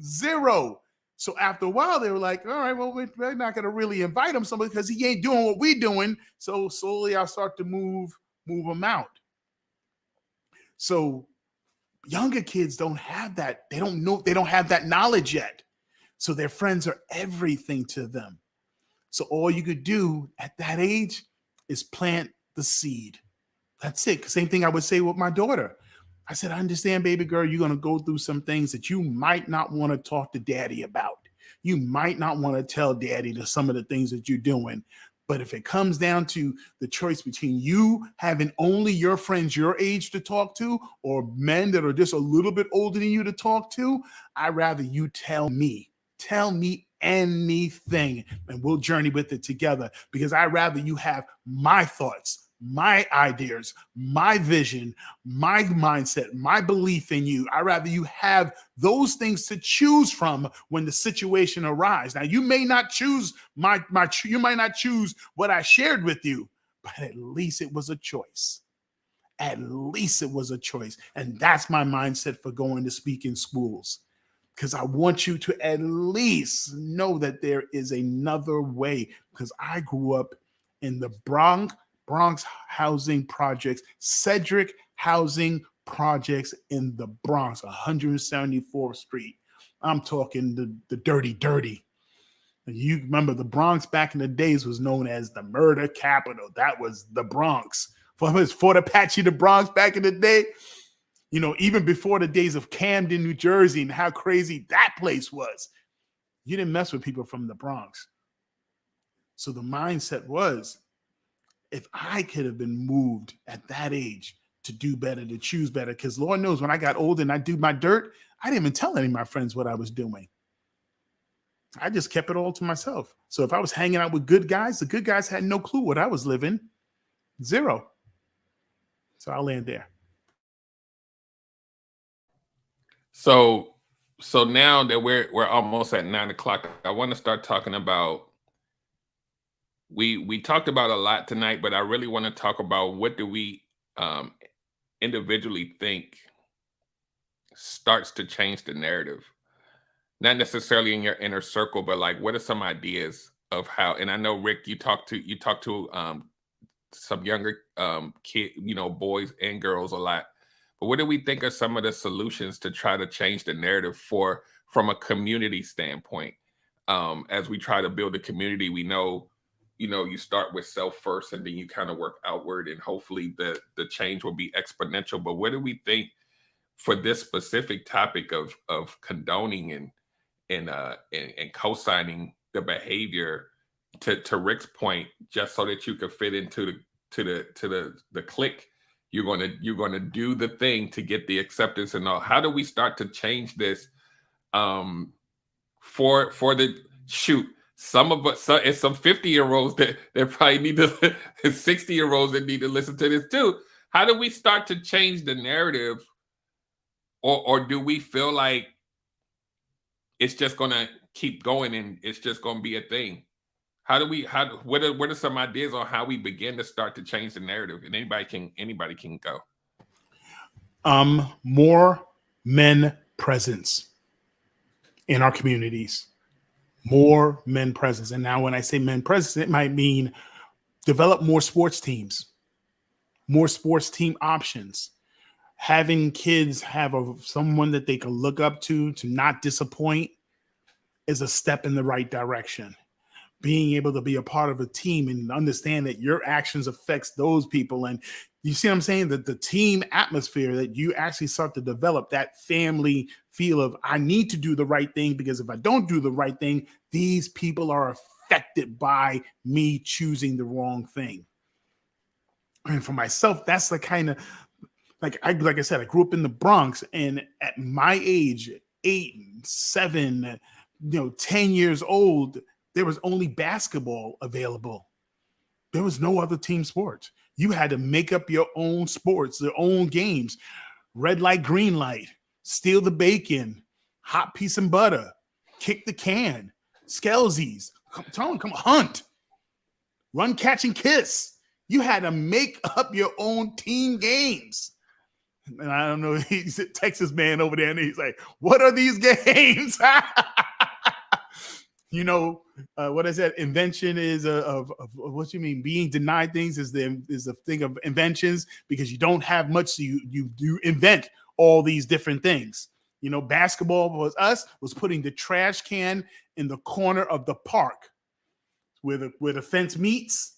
Zero. So after a while, they were like, all right, well, we're not going to really invite him somebody because he ain't doing what we're doing. So slowly I start to move him out. So younger kids don't have that. They don't have that knowledge yet. So their friends are everything to them. So all you could do at that age is plant the seed. That's it. Same thing I would say with my daughter. I said, I understand, baby girl, you're going to go through some things that you might not want to talk to daddy about. You might not want to tell daddy to some of the things that you're doing. But if it comes down to the choice between you having only your friends your age to talk to, or men that are just a little bit older than you to talk to, I'd rather you tell me. Tell me anything, and we'll journey with it together, because I'd rather you have my thoughts, my ideas, my vision, my mindset, my belief in you. I'd rather you have those things to choose from when the situation arises. Now, you may not choose you might not choose what I shared with you, but at least it was a choice. At least it was a choice. And that's my mindset for going to speak in schools. Because I want you to at least know that there is another way. Because I grew up in the Bronx housing projects, Cedric housing projects in the Bronx, 174th Street. I'm talking the dirty. You remember the Bronx back in the days was known as the murder capital. That was the Bronx. Fort Apache, the Bronx back in the day. You know, even before the days of Camden, New Jersey, and how crazy that place was. You didn't mess with people from the Bronx. So the mindset was, if I could have been moved at that age to do better, to choose better, because Lord knows when I got older and I do my dirt, I didn't even tell any of my friends what I was doing. I just kept it all to myself. So if I was hanging out with good guys, the good guys had no clue what I was living. Zero. So I'll land there. So now that we're almost at 9 o'clock, I want to start talking about. We talked about a lot tonight, but I really want to talk about what do we individually think starts to change the narrative. Not necessarily in your inner circle, but like, what are some ideas of how? And I know, Rick, you talk to some younger kid, boys and girls a lot. But what do we think are some of the solutions to try to change the narrative from a community standpoint? As we try to build a community, we know, you start with self first, and then you kind of work outward, and hopefully the change will be exponential. But what do we think for this specific topic of condoning and co-signing the behavior, to Rick's point, just so that you could fit into the clique? You're gonna do the thing to get the acceptance and all. How do we start to change this? For the shoot, some of us, and some 50-year-olds that probably need to, 60-year-olds that need to listen to this too. How do we start to change the narrative, or do we feel like it's just gonna keep going and it's just gonna be a thing? What are some ideas on how we begin to start to change the narrative? And anybody can go. More men presence in our communities. More men presence. And now when I say men presence, it might mean develop more sports teams, more sports team options, having kids have someone that they can look up to not disappoint is a step in the right direction. Being able to be a part of a team and understand that your actions affects those people. And you see what I'm saying? That the team atmosphere, that you actually start to develop that family feel of, I need to do the right thing, because if I don't do the right thing, these people are affected by me choosing the wrong thing. And for myself, that's the kind of, like I said, I grew up in the Bronx, and at my age, 8, 7, 10 years old, there was only basketball available. There was no other team sports. You had to make up your own sports, your own games. Red light, green light, steal the bacon, hot piece and butter, kick the can, Skelzies, come on, hunt, run, catch, and kiss. You had to make up your own team games. And I don't know, he's a Texas man over there, and he's like, what are these games? What I said, invention is of what you mean. Being denied things is a thing of inventions, because you don't have much, so you invent all these different things. Basketball was putting the trash can in the corner of the park where the fence meets.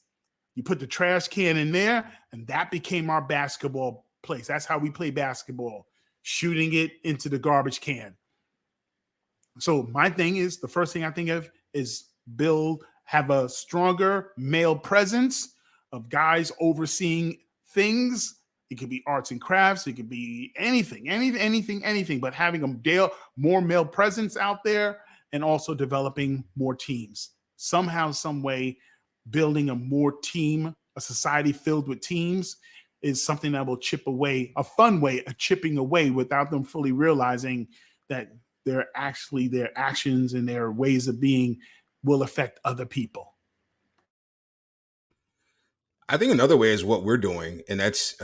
You put the trash can in there, and that became our basketball place. That's how we play basketball, shooting it into the garbage can. So my thing is, the first thing I think of is have a stronger male presence of guys overseeing things. It could be arts and crafts. It could be anything, but having more male presence out there, and also developing more teams. Somehow, some way, building a society filled with teams is something that will chip away, a fun way of chipping away, without them fully realizing that their actions and their ways of being will affect other people. I think another way is what we're doing, and that's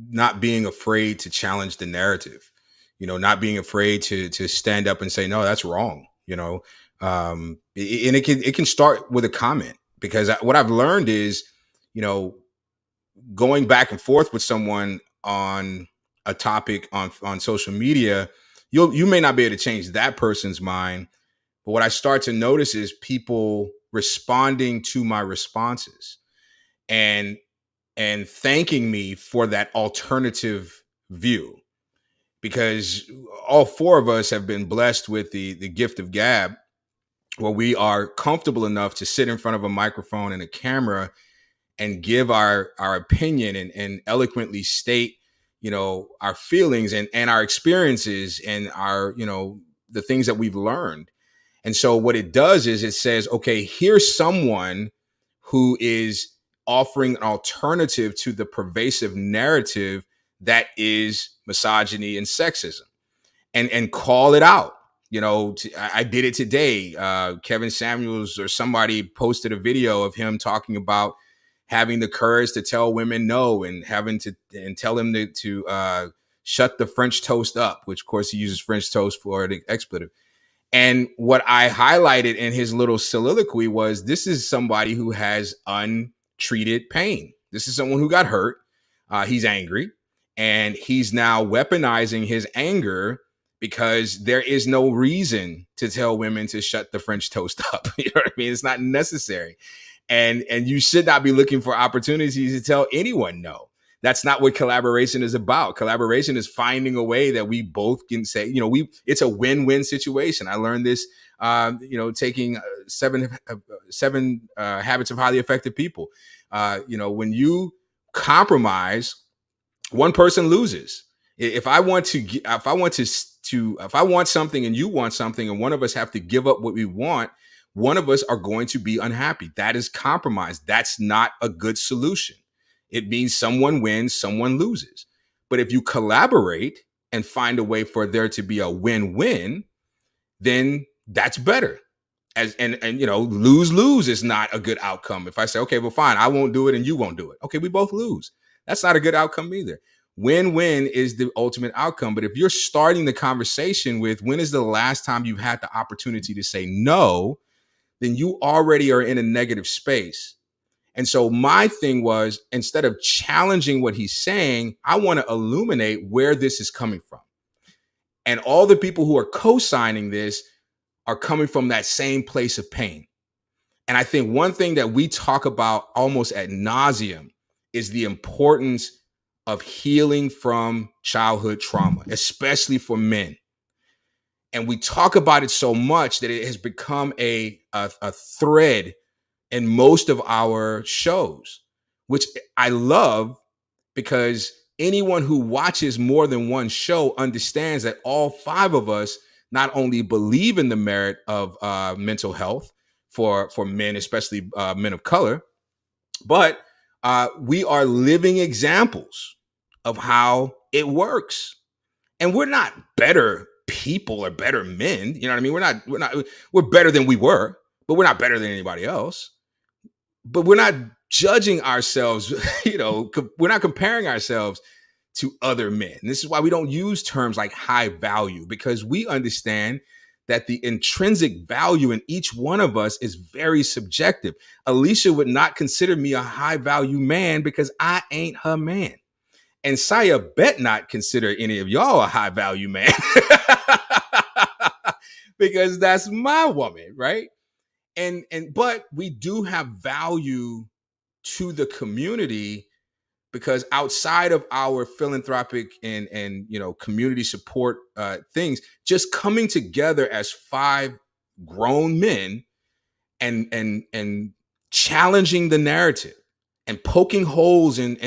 not being afraid to challenge the narrative. Not being afraid to stand up and say, no, that's wrong. And it can start with a comment, because what I've learned is, going back and forth with someone on a topic on social media, you may not be able to change that person's mind, but what I start to notice is people responding to my responses and thanking me for that alternative view, because all four of us have been blessed with the gift of gab, where we are comfortable enough to sit in front of a microphone and a camera and give our opinion and eloquently state, our feelings and our experiences and our, the things that we've learned. And so what it does is it says, okay, here's someone who is offering an alternative to the pervasive narrative that is misogyny and sexism, and call it out. I did it today. Kevin Samuels or somebody posted a video of him talking about having the courage to tell women no, and tell them to shut the French toast up, which of course he uses French toast for the expletive. And what I highlighted in his little soliloquy was, this is somebody who has untreated pain. This is someone who got hurt. He's angry, and he's now weaponizing his anger, because there is no reason to tell women to shut the French toast up. You know what I mean? It's not necessary. And you should not be looking for opportunities to tell anyone no. That's not what collaboration is about. Collaboration is finding a way that we both can say, it's a win-win situation. I learned this, taking seven habits of highly effective people. When you compromise, one person loses. If I want something and you want something, and one of us have to give up what we want, one of us are going to be unhappy. That is compromise. That's not a good solution. It means someone wins, someone loses. But if you collaborate and find a way for there to be a win-win, then that's better. And lose-lose is not a good outcome. If I say, okay, well, fine, I won't do it and you won't do it. Okay, we both lose. That's not a good outcome either. Win-win is the ultimate outcome. But if you're starting the conversation with when is the last time you had the opportunity to say no, then you already are in a negative space. And so my thing was, instead of challenging what he's saying, I want to illuminate where this is coming from. And all the people who are co-signing this are coming from that same place of pain. And I think one thing that we talk about almost ad nauseum is the importance of healing from childhood trauma, especially for men. And we talk about it so much that it has become a thread in most of our shows, which I love, because anyone who watches more than one show understands that all five of us not only believe in the merit of mental health for men, especially men of color, but we are living examples of how it works. And we're not better people or better men. You know what I mean? We're better than we were, but we're not better than anybody else. But we're not judging ourselves, we're not comparing ourselves to other men. And this is why we don't use terms like high value, because we understand that the intrinsic value in each one of us is very subjective. Alicia would not consider me a high value man because I ain't her man. And Saya bet not consider any of y'all a high value man because that's my woman, right? But we do have value to the community, because outside of our philanthropic and community support things, just coming together as five grown men and challenging the narrative and poking holes in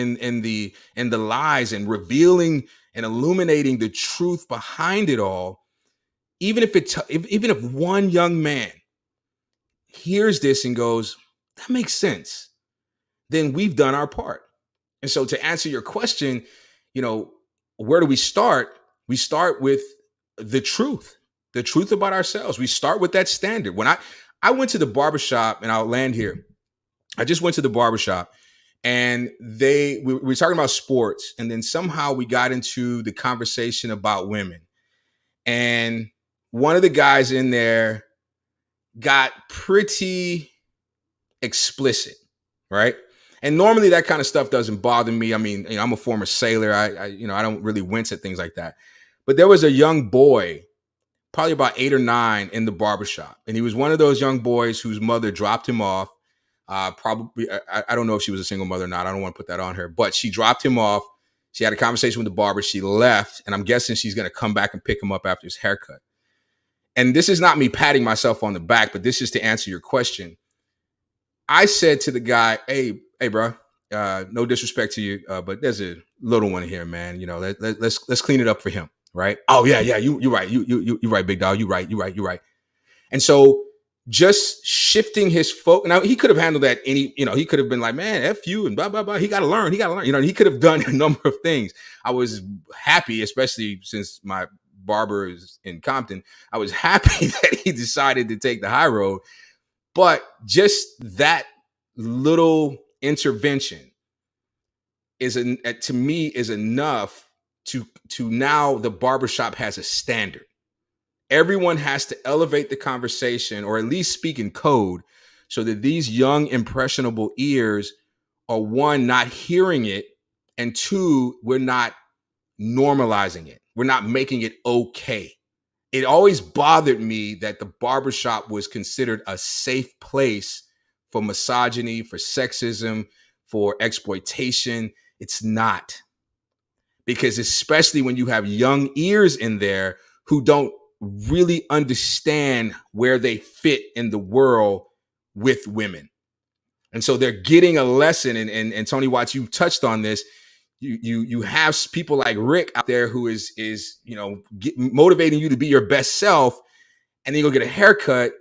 the lies and revealing and illuminating the truth behind it all, even if one young man hears this and goes, that makes sense, then we've done our part. And so to answer your question, where do we start? We start with the truth about ourselves. We start with that standard. When I went to the barbershop, and I'll land here. I just went to the barbershop, and we were talking about sports. And then somehow we got into the conversation about women. And one of the guys in there got pretty explicit, right? And normally that kind of stuff doesn't bother me. I mean, I'm a former sailor. I don't really wince at things like that. But there was a young boy, probably about 8 or 9, in the barbershop. And he was one of those young boys whose mother dropped him off. Probably, I don't know if she was a single mother or not. I don't want to put that on her. But she dropped him off. She had a conversation with the barber. She left. And I'm guessing she's going to come back and pick him up after his haircut. And this is not me patting myself on the back, but this is to answer your question. I said to the guy, hey, bro, no disrespect to you, but there's a little one here, man. Let's clean it up for him, right? Oh yeah, you're right. You right, big dog. You're right. And so just shifting his focus. Now he could have handled that he could have been like, man, F you and blah blah blah. He got to learn. He could have done a number of things. I was happy, especially since my barber is in Compton. I was happy that he decided to take the high road. But just that little intervention to me is enough to now the barbershop has a standard. Everyone has to elevate the conversation, or at least speak in code, so that these young impressionable ears are, one, not hearing it, and two, we're not normalizing it. We're not making it okay. It always bothered me that the barbershop was considered a safe place for misogyny, for sexism, for exploitation. It's not. Because especially when you have young ears in there who don't really understand where they fit in the world with women. And so they're getting a lesson. And Tony Watts, you touched on this. You have people like Rick out there who is motivating you to be your best self, and then you go get a haircut,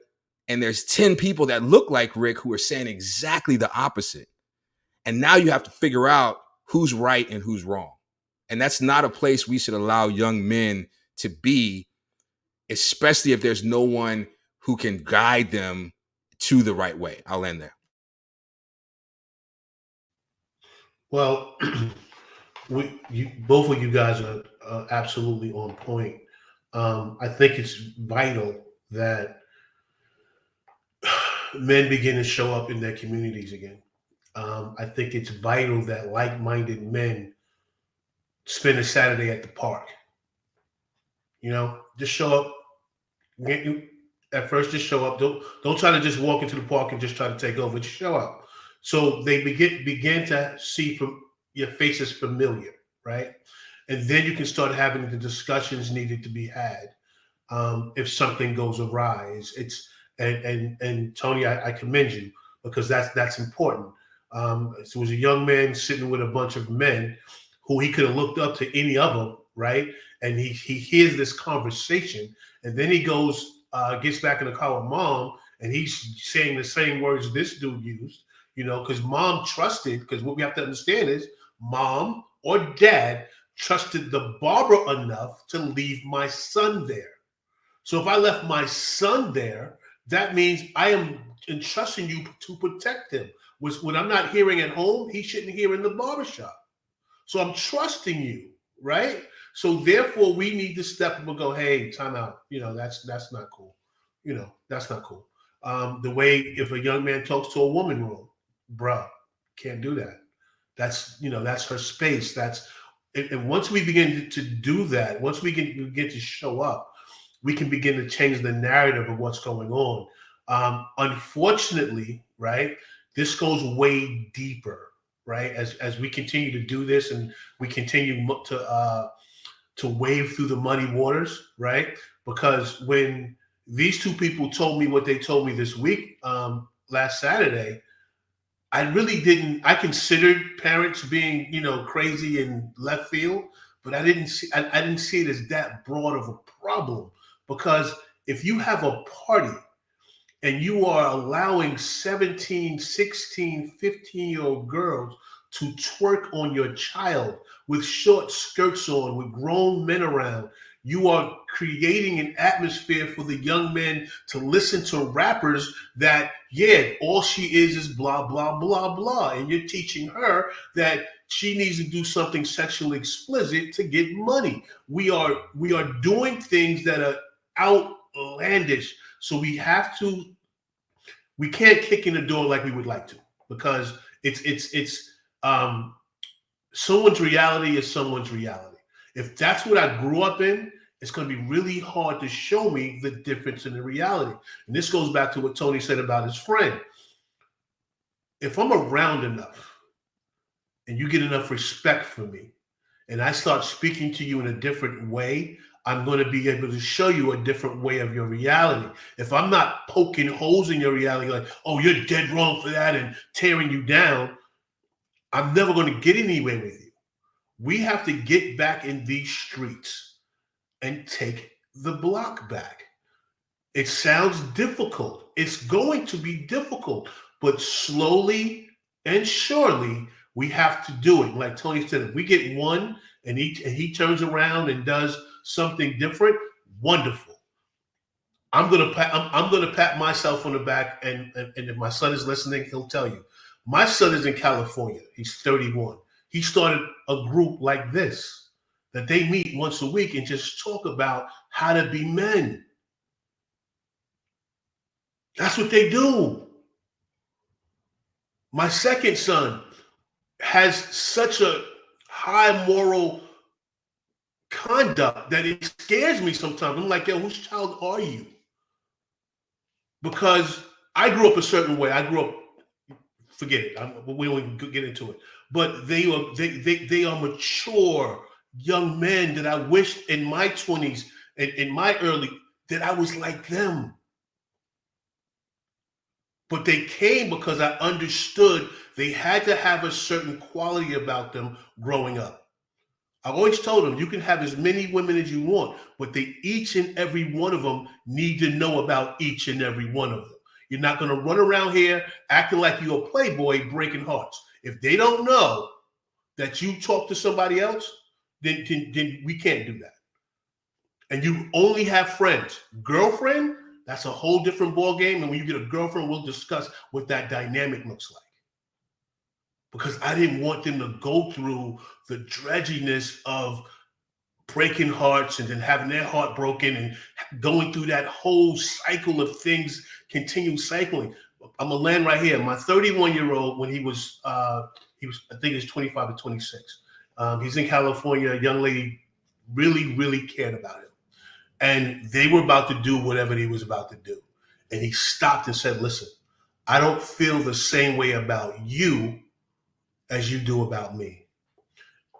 and there's 10 people that look like Rick who are saying exactly the opposite. And now you have to figure out who's right and who's wrong. And that's not a place we should allow young men to be, especially if there's no one who can guide them to the right way. I'll end there. Well, both of you guys are absolutely on point. I think it's vital that men begin to show up in their communities again. I think it's vital that like-minded men spend a Saturday at the park. You know, just show up. At first, just show up. Don't try to just walk into the park and just try to take over. Just show up. So they begin to see from your face is familiar, right? And then you can start having the discussions needed to be had if something goes awry. And Tony, I commend you because that's important. So it was a young man sitting with a bunch of men who he could have looked up to any of them, right? And he hears this conversation, and then he goes, gets back in the car with mom, and he's saying the same words this dude used, you know, because mom trusted, because what we have to understand is mom or dad trusted the barber enough to leave my son there. So if I left my son there, that means I am entrusting you to protect him. Which when I'm not hearing at home, he shouldn't hear in the barbershop. So I'm trusting you, right? So therefore, we need to step up and go, hey, time out. You know, that's not cool. You know, that's not cool. The way if a young man talks to a woman wrong, bruh, can't do that. That's her space. And once we begin to do that, once we get to show up, we can begin to change the narrative of what's going on. Unfortunately, right, this goes way deeper, right? As we continue to do this and we continue to wade through the muddy waters, right? Because when these two people told me what they told me this week, last Saturday, I considered parents being, crazy and left field, but I didn't see it as that broad of a problem. Because if you have a party and you are allowing 17, 16, 15-year-old girls to twerk on your child with short skirts on, with grown men around, you are creating an atmosphere for the young men to listen to rappers that, all she is blah, blah, blah, blah. And you're teaching her that she needs to do something sexually explicit to get money. We are doing things that are outlandish. So we can't kick in the door like we would like to, because it's someone's reality is someone's reality. If that's what I grew up in, it's going to be really hard to show me the difference in the reality. And this goes back to what Tony said about his friend. If I'm around enough and you get enough respect for me and I start speaking to you in a different way, I'm going to be able to show you a different way of your reality. If I'm not poking holes in your reality, like, oh, you're dead wrong for that, and tearing you down, I'm never going to get anywhere with you. We have to get back in these streets and take the block back. It sounds difficult. It's going to be difficult, but slowly and surely we have to do it. Like Tony said, if we get one and he turns around and does something different, wonderful. I'm gonna pat myself on the back, and if my son is listening, he'll tell you. My son is in California. He's 31. He started a group like this that they meet once a week and just talk about how to be men. That's what they do. My second son has such a high moral conduct that it scares me sometimes. I'm like, yo, whose child are you? Because I grew up a certain way. Forget it. We don't even get into it. But they are mature young men that I wish in my 20s and in my early that I was like them. But they came because I understood they had to have a certain quality about them growing up. I always told them, you can have as many women as you want, but each and every one of them need to know about each and every one of them. You're not going to run around here acting like you're a playboy breaking hearts. If they don't know that you talk to somebody else, then we can't do that. And you only have friends. Girlfriend, that's a whole different ball game. And when you get a girlfriend, we'll discuss what that dynamic looks like. Because I didn't want them to go through the dredginess of breaking hearts and then having their heart broken and going through that whole cycle of things, continue cycling. I'm gonna land right here. My 31-year-old, when he was I think he's 25 or 26. He's in California. A young lady really, really cared about him. And they were about to do whatever he was about to do. And he stopped and said, listen, I don't feel the same way about you as you do about me.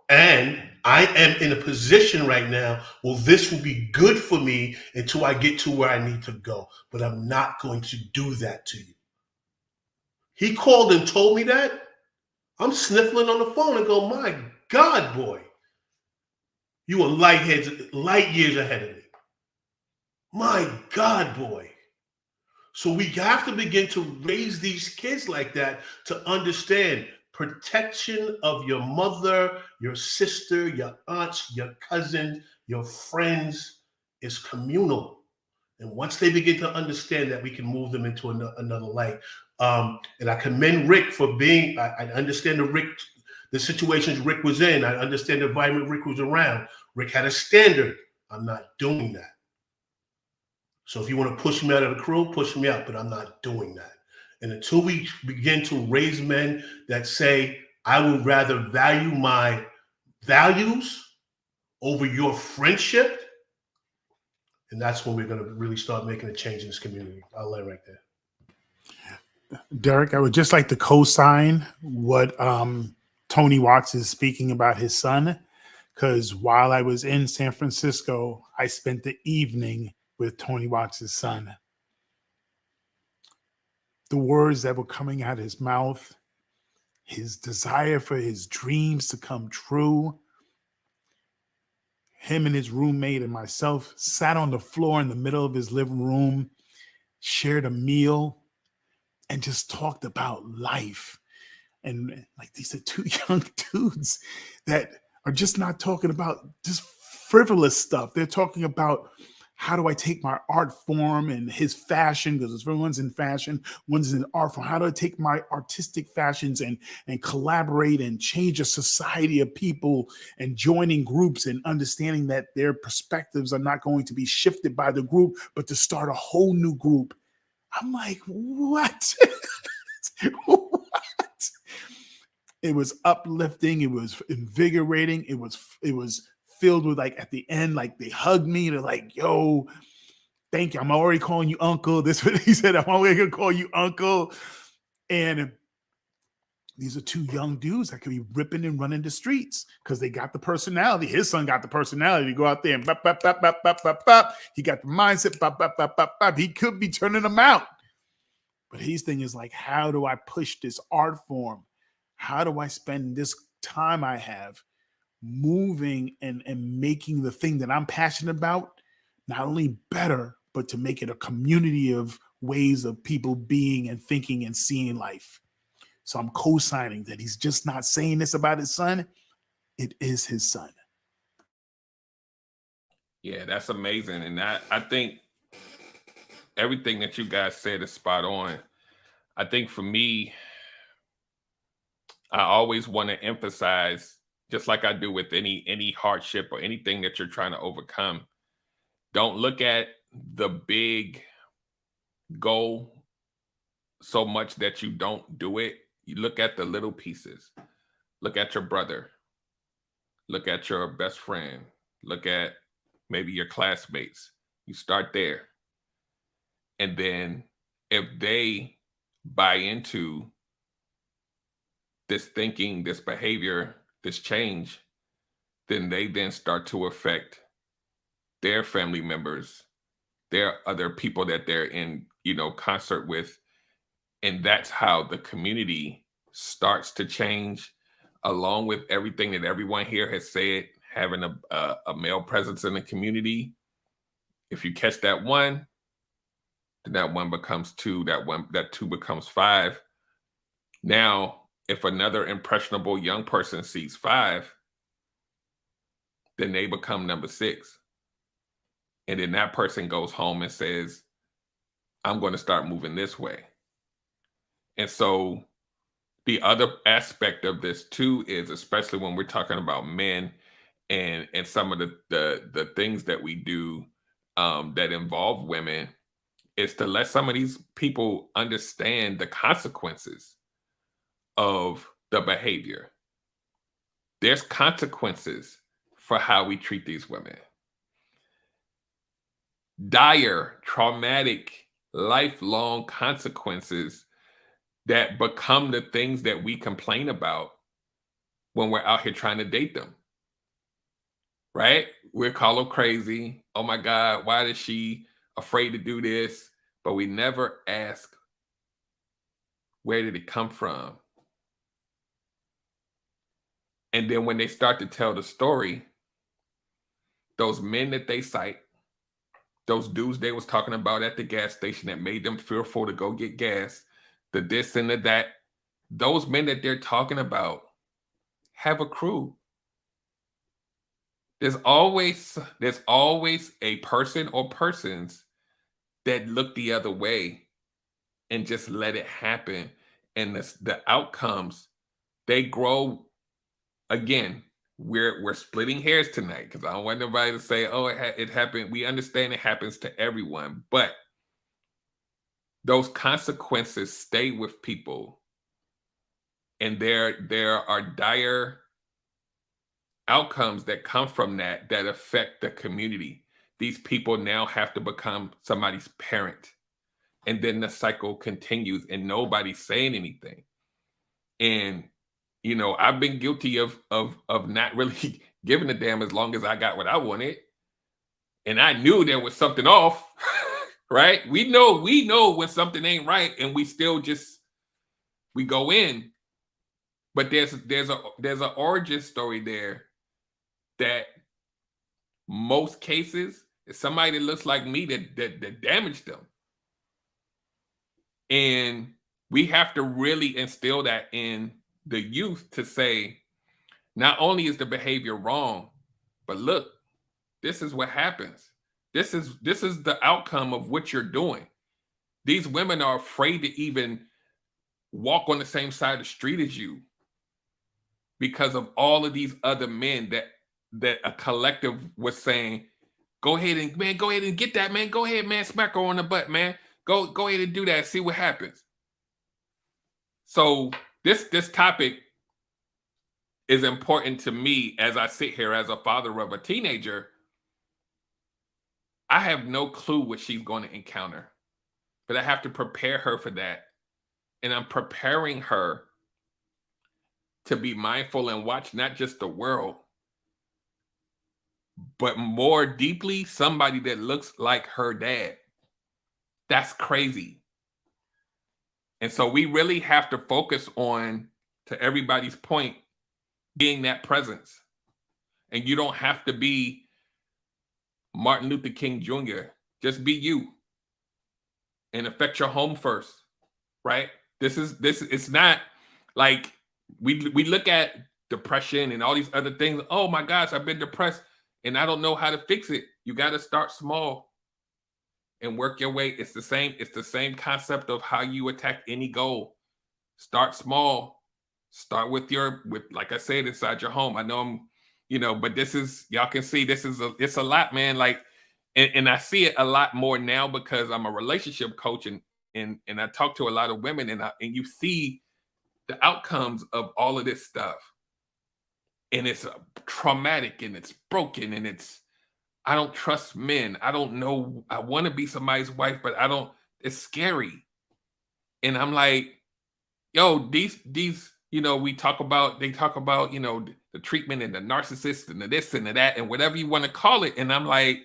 And I am in a position right now where this will be good for me until I get to where I need to go. But I'm not going to do that to you. He called and told me that. I'm sniffling on the phone and go, my God, boy, you are light years ahead of me. My God, boy. So we have to begin to raise these kids like that to understand protection of your mother, your sister, your aunts, your cousins, your friends is communal. And once they begin to understand that, we can move them into another light. And I commend Rick for being, I understand the situations Rick was in. I understand the environment Rick was around. Rick had a standard. I'm not doing that. So if you want to push me out of the crew, push me out, but I'm not doing that. And until we begin to raise men that say, I would rather value my values over your friendship, and that's when we're going to really start making a change in this community. I'll lay right there. Derek, I would just like to co-sign what Tony Watts is speaking about his son, because while I was in San Francisco, I spent the evening with Tony Watts' son. The words that were coming out of his mouth, his desire for his dreams to come true. Him and his roommate and myself sat on the floor in the middle of his living room, shared a meal, and just talked about life. And like, these are two young dudes that are just not talking about just frivolous stuff. They're talking about, how do I take my art form and his fashion, because everyone's in fashion, one's in art form. How do I take my artistic fashions and collaborate and change a society of people, and joining groups and understanding that their perspectives are not going to be shifted by the group, but to start a whole new group. I'm like, what? What? It was uplifting. It was invigorating. It was filled with, like, at the end, like, they hugged me. They're like, yo, thank you. I'm already calling you uncle. This is what he said. I'm already going to call you uncle. And these are two young dudes that could be ripping and running the streets because they got the personality. His son got the personality to go out there and bop, bop, bop, bop, bop, bop, bop. He got the mindset. Bop, bop, bop, bop, bop. He could be turning them out. But his thing is like, how do I push this art form? How do I spend this time I have moving and making the thing that I'm passionate about not only better, but to make it a community of ways of people being and thinking and seeing life. So I'm co-signing that he's just not saying this about his son. It is his son. Yeah, that's amazing. And I think everything that you guys said is spot on. I think for me, I always want to emphasize, just like I do with any hardship or anything that you're trying to overcome, don't look at the big goal so much that you don't do it. You look at the little pieces. Look at your brother. Look at your best friend. Look at maybe your classmates. You start there. And then if they buy into this thinking, this behavior, this change, then they then start to affect their family members, their other people that they're in, concert with. And that's how the community starts to change, along with everything that everyone here has said, having a male presence in the community. If you catch that one, then that 1 becomes 2, that 2 becomes 5. Now, if another impressionable young person sees 5, then they become number 6. And then that person goes home and says, I'm going to start moving this way. And so the other aspect of this too is, especially when we're talking about men and some of the things that we do that involve women, is to let some of these people understand the consequences of the behavior. There's consequences for how we treat these women. Dire, traumatic, lifelong consequences that become the things that we complain about when we're out here trying to date them. Right? We're call her crazy. Oh my God, why is she afraid to do this? But we never ask, where did it come from? And then when they start to tell the story, those men that they cite, those dudes they was talking about at the gas station that made them fearful to go get gas, the this and the that, those men that they're talking about have a crew. There's always a person or persons that look the other way and just let it happen. And the outcomes, they grow. Again, we're splitting hairs tonight because I don't want nobody to say, oh, it happened. We understand it happens to everyone, but those consequences stay with people. And there are dire outcomes that come from that affect the community. These people now have to become somebody's parent. And then the cycle continues and nobody's saying anything. And, you know, I've been guilty of not really giving a damn as long as I got what I wanted. And I knew there was something off, right? We know when something ain't right and we still we go in. But there's an origin story there that most cases is somebody that looks like me that damaged them. And we have to really instill that in the youth to say, not only is the behavior wrong, but look, this is what happens. This is the outcome of what you're doing. These women are afraid to even walk on the same side of the street as you because of all of these other men that a collective was saying, go ahead and get that, man. Go ahead, man. Smack her on the butt, man. Go ahead and do that. See what happens. So this topic is important to me as I sit here as a father of a teenager. I have no clue what she's going to encounter, but I have to prepare her for that. And I'm preparing her to be mindful and watch not just the world, but more deeply somebody that looks like her dad. That's crazy. And so we really have to focus on, to everybody's point, being that presence. And you don't have to be Martin Luther King Jr. Just be you and affect your home first, right? It's not like we look at depression and all these other things. Oh my gosh, I've been depressed and I don't know how to fix it. You got to start small and work your way. It's the same concept of how you attack any goal. Start small. Start with like I said, inside your home. I know I'm, but this is, y'all can see it's a lot, man. Like, and I see it a lot more now because I'm a relationship coach and I talk to a lot of women and you see the outcomes of all of this stuff. And it's traumatic and it's broken and I don't trust men. I don't know. I want to be somebody's wife, but it's scary. And I'm like, yo, these, they talk about, the treatment and the narcissist and the this and the that and whatever you want to call it. And I'm like,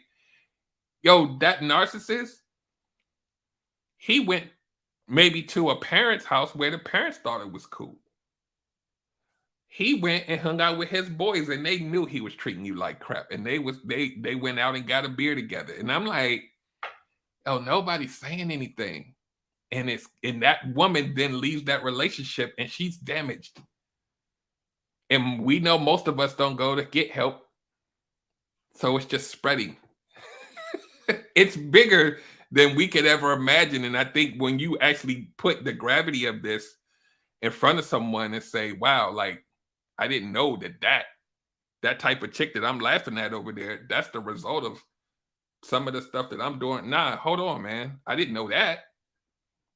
yo, that narcissist, he went maybe to a parent's house where the parents thought it was cool. He went and hung out with his boys and they knew he was treating you like crap. And they went out and got a beer together. And I'm like, oh, nobody's saying anything. And that woman then leaves that relationship and she's damaged. And we know most of us don't go to get help. So it's just spreading. It's bigger than we could ever imagine. And I think when you actually put the gravity of this in front of someone and say, wow, like I didn't know that type of chick that I'm laughing at over there, that's the result of some of the stuff that I'm doing. Nah, hold on, man. I didn't know that.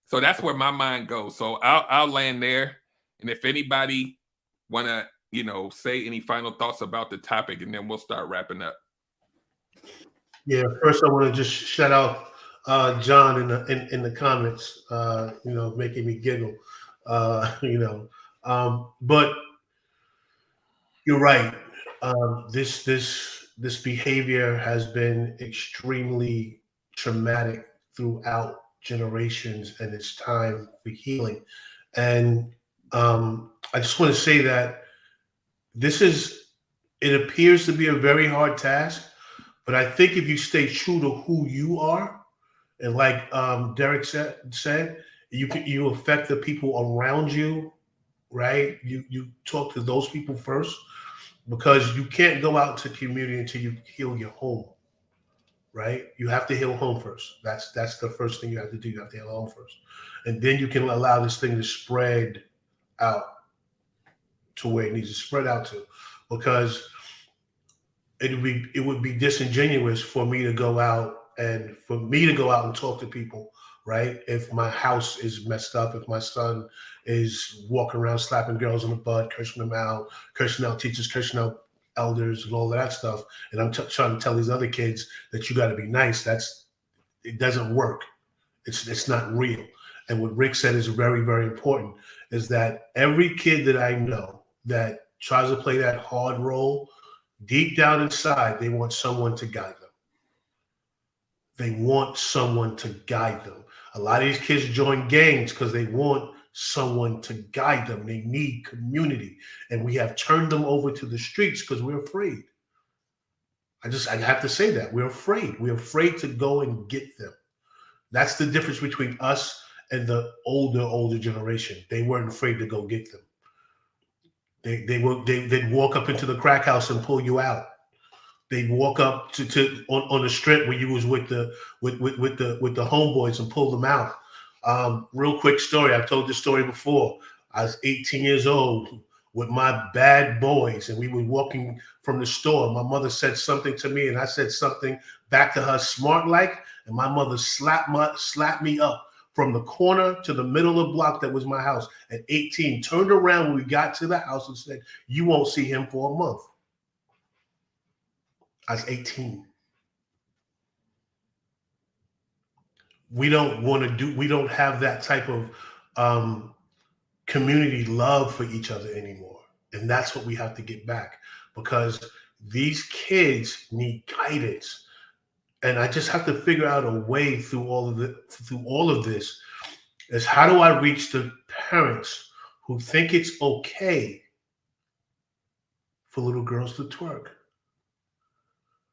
So that's where my mind goes. So I'll land there. And if anybody wanna, say any final thoughts about the topic, and then we'll start wrapping up. Yeah, first I want to just shout out John in the comments, making me giggle. But you're right. This behavior has been extremely traumatic throughout generations, and it's time for healing. And I just want to say that this is. It appears to be a very hard task, but I think if you stay true to who you are, and like Derek said, you affect the people around you, right? You talk to those people first because you can't go out to community until you heal your home, right? You have to heal home first. That's the first thing you have to do. You have to heal home first, and then you can allow this thing to spread out to where it needs to spread out to, because it would be disingenuous for me to go out and talk to people, right? If my house is messed up, if my son is walking around slapping girls on the butt, cursing out teachers, cursing out elders, and all of that stuff, and I'm trying to tell these other kids that you got to be nice. It doesn't work. It's not real. And what Rick said is very, very important. Is that every kid that I know that tries to play that hard role, deep down inside, they want someone to guide them. They want someone to guide them. A lot of these kids join gangs because they want someone to guide them. They need community. And we have turned them over to the streets because we're afraid. I have to say that. We're afraid. We're afraid to go and get them. That's the difference between us and the older generation. They weren't afraid to go get them. They'd walk up into the crack house and pull you out. They'd walk up to on the strip where you was with the homeboys and pull them out. Real quick story. I've told this story before. I was 18 years old with my bad boys, and we were walking from the store. My mother said something to me, and I said something back to her, smart like, and my mother slapped me up from the corner to the middle of the block that was my house at 18, turned around when we got to the house and said, you won't see him for a month. I was 18. We don't have that type of community love for each other anymore. And that's what we have to get back, because these kids need guidance. And I just have to figure out a way through all of this is, how do I reach the parents who think it's okay for little girls to twerk?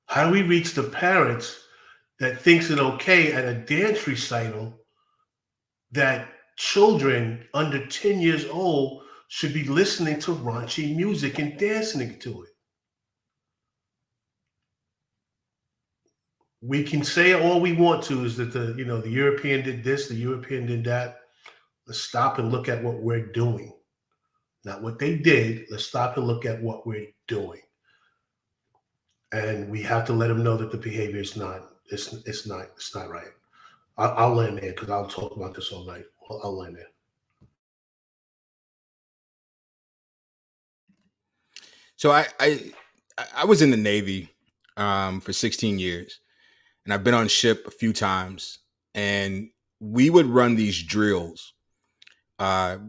How do we reach the parents that thinks it okay at a dance recital that children under 10 years old should be listening to raunchy music and dancing to it? We can say all we want to is that the European did this, the European did that. Let's stop and look at what we're doing. Not what they did. Let's stop and look at what we're doing. And we have to let them know that the behavior is not right. I'll land there because I'll talk about this all night. I'll land there. So I was in the Navy for 16 years, and I've been on ship a few times, and we would run these drills. What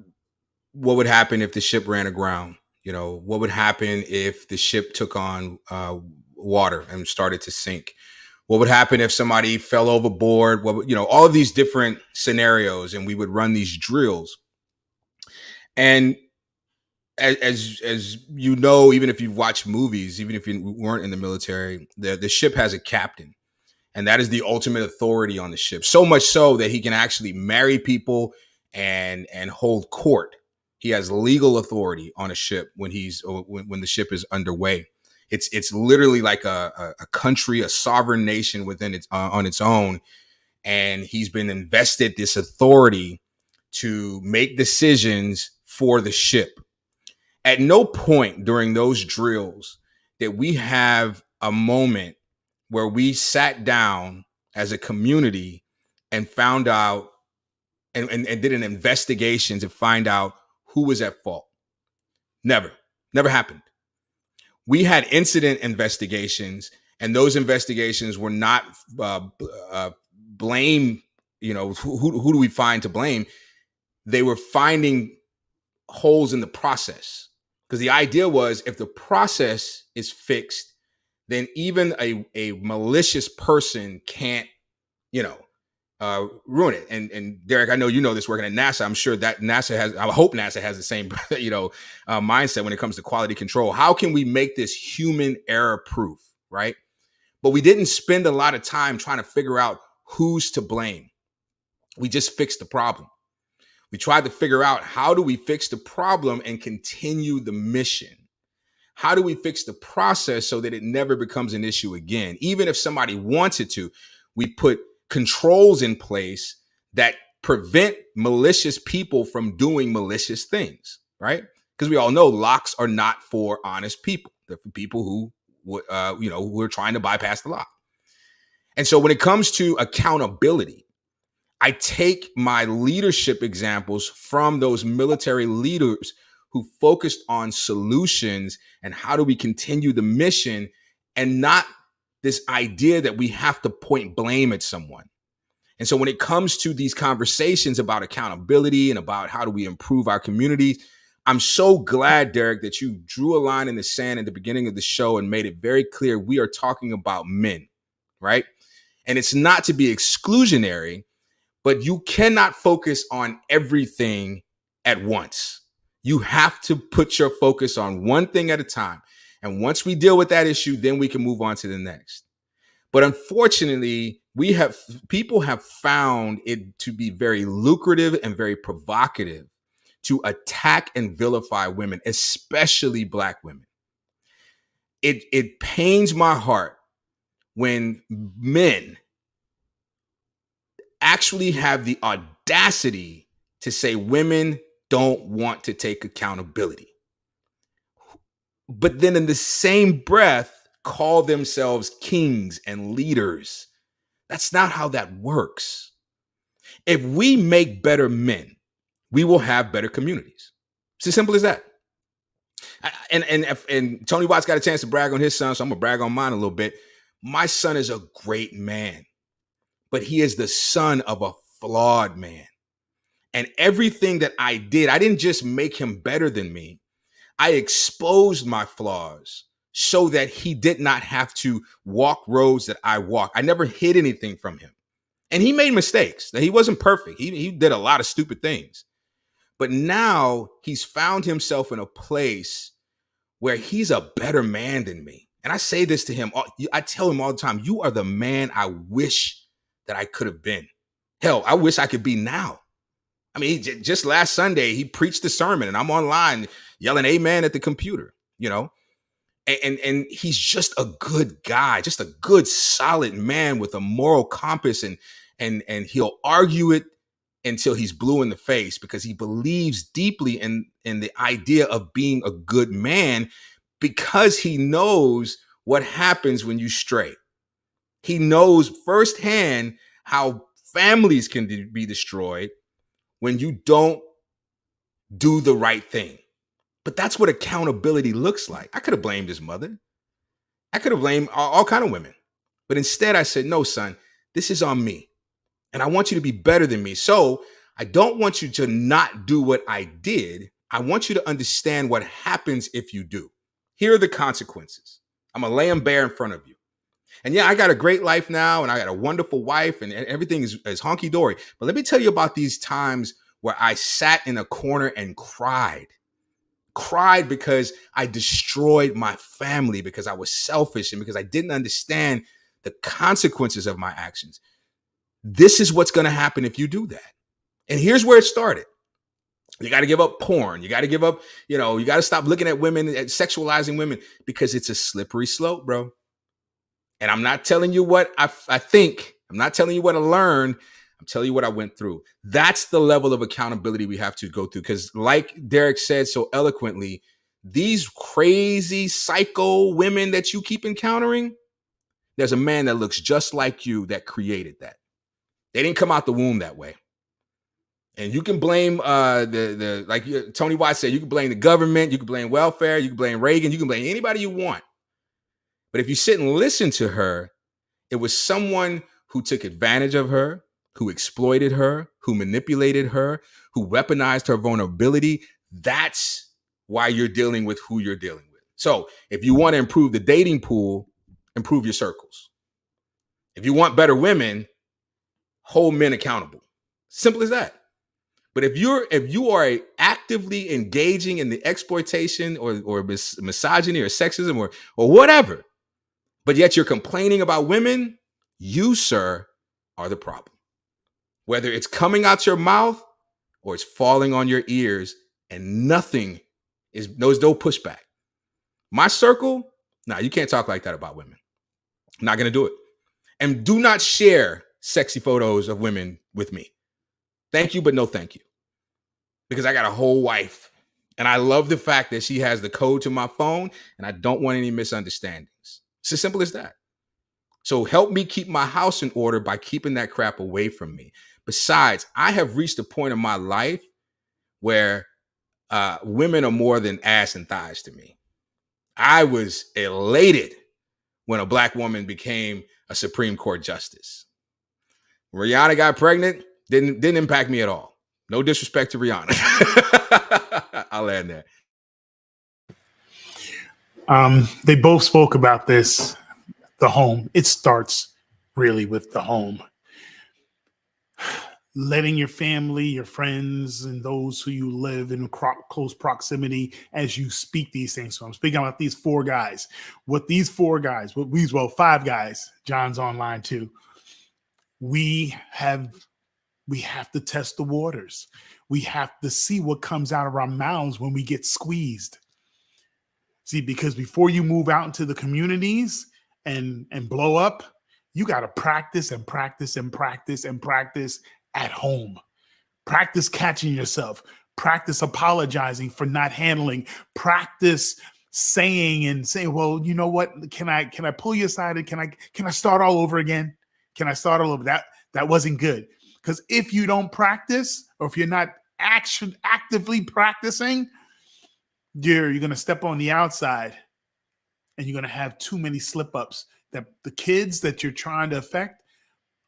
would happen if the ship ran aground? What would happen if the ship took on water and started to sink? What would happen if somebody fell overboard? All of these different scenarios, and we would run these drills. And as you know, even if you've watched movies, even if you weren't in the military, the ship has a captain. And that is the ultimate authority on the ship. So much so that he can actually marry people and hold court. He has legal authority on a ship when the ship is underway. It's literally like a country, a sovereign nation within its on its own. And he's been invested this authority to make decisions for the ship. At no point during those drills did we have a moment where we sat down as a community and found out and did an investigation to find out who was at fault. Never happened. We had incident investigations, and those investigations were not blame. Who do we find to blame? They were finding holes in the process, because the idea was if the process is fixed, then even a malicious person can't, ruin it. And Derek, I know you know this working at NASA. I'm sure that I hope NASA has the same, mindset when it comes to quality control. How can we make this human error proof, right? But we didn't spend a lot of time trying to figure out who's to blame. We just fixed the problem. We tried to figure out, how do we fix the problem and continue the mission? How do we fix the process so that it never becomes an issue again? Even if somebody wants it to, we put controls in place that prevent malicious people from doing malicious things, right? Because we all know locks are not for honest people. They're for people who are trying to bypass the lock. And so when it comes to accountability, I take my leadership examples from those military leaders who focused on solutions and how do we continue the mission, and not this idea that we have to point blame at someone. And so when it comes to these conversations about accountability and about how do we improve our community, I'm so glad, Derek, that you drew a line in the sand at the beginning of the show and made it very clear we are talking about men, right? And it's not to be exclusionary, but you cannot focus on everything at once. You have to put your focus on one thing at a time. And once we deal with that issue, then we can move on to the next. But unfortunately, people have found it to be very lucrative and very provocative to attack and vilify women, especially Black women. It pains my heart when men actually have the audacity to say women don't want to take accountability, but then in the same breath call themselves kings and leaders. That's not how that works. If we make better men, we will have better communities. It's as simple as that. And Tony Watts got a chance to brag on his son, so I'm gonna brag on mine a little bit. My son is a great man, but he is the son of a flawed man. And everything that I did, I didn't just make him better than me. I exposed my flaws so that he did not have to walk roads that I walk. I never hid anything from him. And he made mistakes. Now, he wasn't perfect. He did a lot of stupid things. But now he's found himself in a place where he's a better man than me. And I say this to him. I tell him all the time, you are the man I wish that I could have been. Hell, I wish I could be now. I mean, just last Sunday, he preached a sermon and I'm online yelling amen at the computer, and he's just a good guy, just a good, solid man with a moral compass, and he'll argue it until he's blue in the face because he believes deeply in the idea of being a good man, because he knows what happens when you stray. He knows firsthand how families can be destroyed when you don't do the right thing. But that's what accountability looks like. I could have blamed his mother. I could have blamed all kinds of women. But instead I said, no, son, this is on me. And I want you to be better than me. So I don't want you to not do what I did. I want you to understand what happens if you do. Here are the consequences. I'm going to lay them bare in front of you. And yeah, I got a great life now, and I got a wonderful wife, and everything is honky-dory. But let me tell you about these times where I sat in a corner and cried because I destroyed my family, because I was selfish and because I didn't understand the consequences of my actions. This is what's going to happen if you do that. And here's where it started. You got to give up porn. You got to give up, you got to stop looking at women, at sexualizing women, because it's a slippery slope, bro. And I'm not telling you what I think. I'm not telling you what I learned. I'm telling you what I went through. That's the level of accountability we have to go through. Because like Derek said so eloquently, these crazy psycho women that you keep encountering, there's a man that looks just like you that created that. They didn't come out the womb that way. And you can blame like Tony White said, you can blame the government, you can blame welfare, you can blame Reagan, you can blame anybody you want. But if you sit and listen to her, it was someone who took advantage of her, who exploited her, who manipulated her, who weaponized her vulnerability. That's why you're dealing with who you're dealing with. So if you want to improve the dating pool, improve your circles. If you want better women, hold men accountable. Simple as that. But if you are actively engaging in the exploitation or misogyny or sexism or whatever, but yet you're complaining about women, you, sir, are the problem. Whether it's coming out your mouth or it's falling on your ears, and there's no pushback. My circle, you can't talk like that about women. I'm not going to do it. And do not share sexy photos of women with me. Thank you, but no thank you. Because I got a whole wife. And I love the fact that she has the code to my phone, and I don't want any misunderstandings. It's as simple as that. So help me keep my house in order by keeping that crap away from me. Besides, I have reached a point in my life where women are more than ass and thighs to me. I was elated when a black woman became a Supreme Court justice. Rihanna got pregnant, didn't impact me at all. No disrespect to Rihanna. I'll land there. They both spoke about this, the home. It starts really with the home. Letting your family, your friends, and those who you live in close proximity as you speak these things. So I'm speaking about these four guys. Five guys, John's online too. We have to test the waters. We have to see what comes out of our mouths when we get squeezed. See, because before you move out into the communities and blow up, you got to practice and practice and practice and practice at home. Practice catching yourself. Practice apologizing for not handling. Practice saying, well, you know what? Can I pull you aside and can I start all over again? Can I start all over? That wasn't good. Because if you don't practice, or if you're not actively practicing, you're going to step on the outside and you're going to have too many slip ups that the kids that you're trying to affect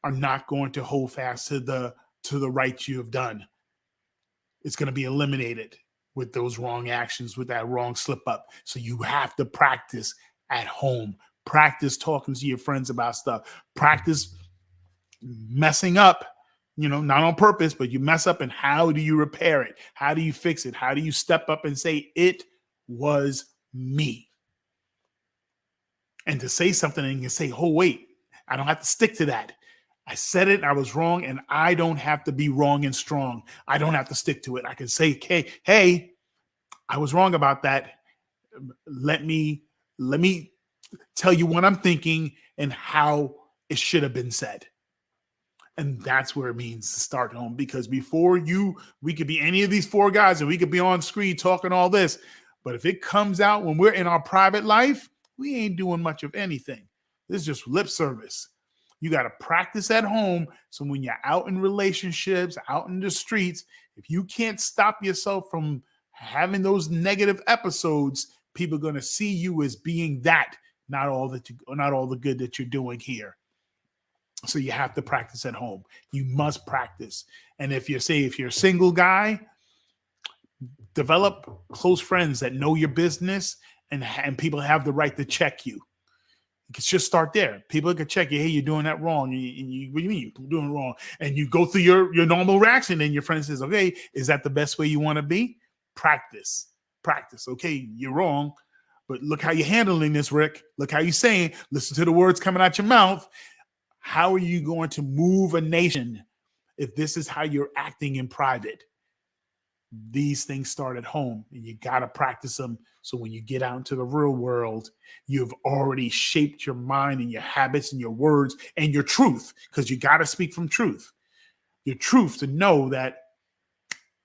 are not going to hold fast to the right you have done. It's going to be eliminated with those wrong actions, with that wrong slip up. So you have to practice at home. Practice talking to your friends about stuff. Practice messing up, not on purpose, but you mess up, and how do you repair it? How do you fix it? How do you step up and say, it was me? And to say something and you say, oh, wait, I don't have to stick to that. I said it, I was wrong, and I don't have to be wrong and strong. I don't have to stick to it. I can say, hey, I was wrong about that. Let me tell you what I'm thinking and how it should have been said. And that's where it means to start home, because before we could be any of these four guys and we could be on screen talking all this. But if it comes out when we're in our private life, we ain't doing much of anything. This is just lip service. You got to practice at home. So when you're out in relationships, out in the streets, if you can't stop yourself from having those negative episodes, people are going to see you as being that, not all the good that you're doing here. So you have to practice at home. You must practice. And if you're a single guy, develop close friends that know your business, and people have the right to check you. You can just start there. People can check you. Hey, you're doing that wrong. What do you mean you're doing it wrong? And you go through your normal reaction, and your friend says, okay, is that the best way you want to be? Practice. Okay, you're wrong. But look how you're handling this, Rick. Look how you're saying, listen to the words coming out your mouth. How are you going to move a nation if this is how you're acting in private? These things start at home, and you got to practice them. So when you get out into the real world, you've already shaped your mind and your habits and your words and your truth, because you got to speak from truth. Your truth to know that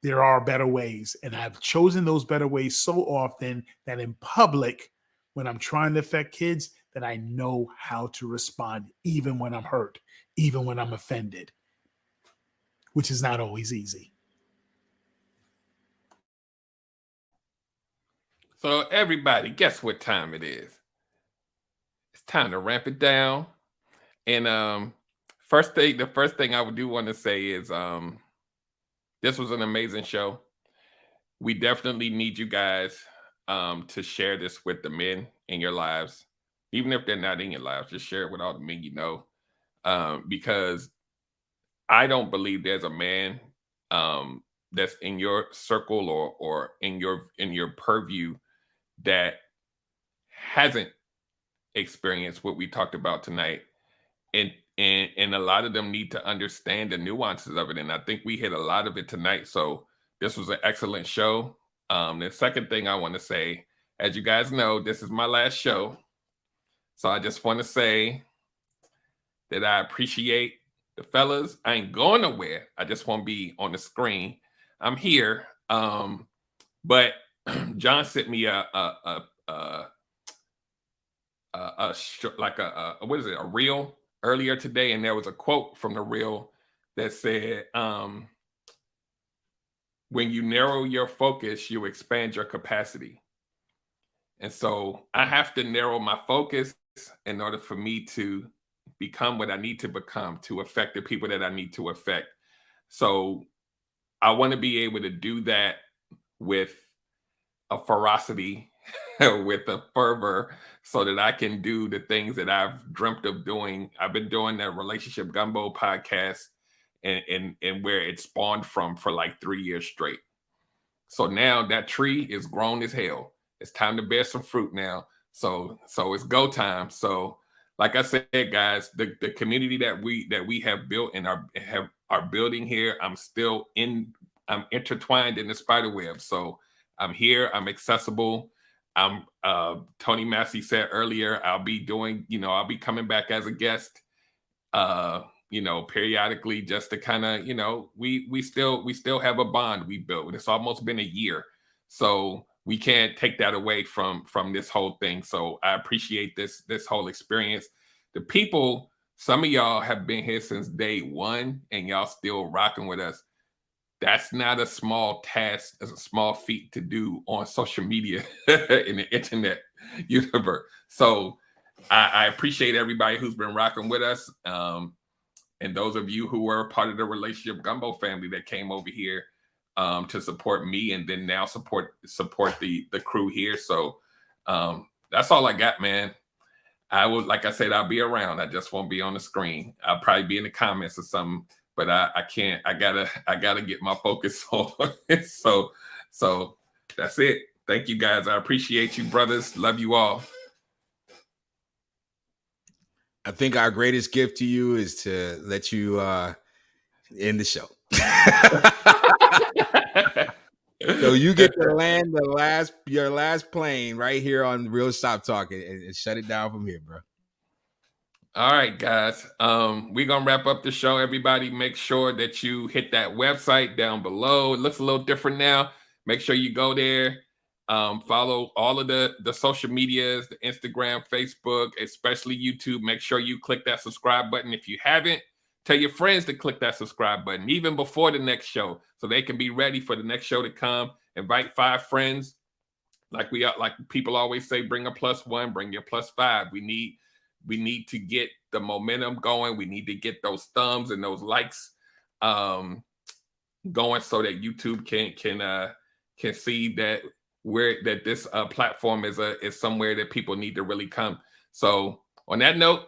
there are better ways. And I've chosen those better ways so often that in public, when I'm trying to affect kids, that I know how to respond, even when I'm hurt, even when I'm offended, which is not always easy. So everybody, guess what time it is? It's time to ramp it down. And the first thing I do want to say is this was an amazing show. We definitely need you guys to share this with the men in your lives, even if they're not in your lives. Just share it with all the men you know, because I don't believe there's a man that's in your circle or in your purview that hasn't experienced what we talked about tonight. And a lot of them need to understand the nuances of it. And I think we hit a lot of it tonight. So this was an excellent show. The second thing I want to say, as you guys know, this is my last show. So I just want to say that I appreciate the fellas. I ain't going nowhere. I just want to be on the screen. I'm here. But John sent me a what is it, a reel earlier today, and there was a quote from the reel that said, when you narrow your focus, you expand your capacity. And so I have to narrow my focus in order for me to become what I need to become, to affect the people that I need to affect. So I want to be able to do that with a ferocity, with a fervor, so that I can do the things that I've dreamt of doing. I've been doing that Relationship Gumbo podcast and where it spawned from for like 3 years straight. So now that tree is grown as hell. It's time to bear some fruit now. So it's go time. So like I said, guys, the community that we have built and are building here, I'm intertwined in the spider web. So I'm here, I'm accessible. Tony Massey said earlier, I'll be coming back as a guest, periodically, just to kind of, we still have a bond we built. It's almost been a year. So we can't take that away from this whole thing. So I appreciate this whole experience. The people, some of y'all have been here since day one and y'all still rocking with us. That's not a small task, it's a small feat to do on social media in the internet universe. So I appreciate everybody who's been rocking with us. And those of you who were part of the Relationship Gumbo family that came over here to support me and then now support the crew here. So that's all I got, man. Like I said, I'll be around. I just won't be on the screen. I'll probably be in the comments or something. But I can't. I gotta get my focus on it. So that's it. Thank you, guys. I appreciate you, brothers. Love you all. I think our greatest gift to you is to let you end the show. So you get to land your last plane right here on Real Stop Talk and shut it down from here, bro. All right, guys. We're gonna wrap up the show. Everybody, make sure that you hit that website down below. It looks a little different now. Make sure you go there. Follow all of the social medias, the Instagram, Facebook, especially YouTube. Make sure you click that subscribe button. If you haven't, tell your friends to click that subscribe button even before the next show, so they can be ready for the next show to come. Invite 5 friends. Like people always say, bring a +1, bring your +5. We need to get the momentum going. We need to get those thumbs and those likes going, so that YouTube can see that this platform is somewhere that people need to really come. So on that note,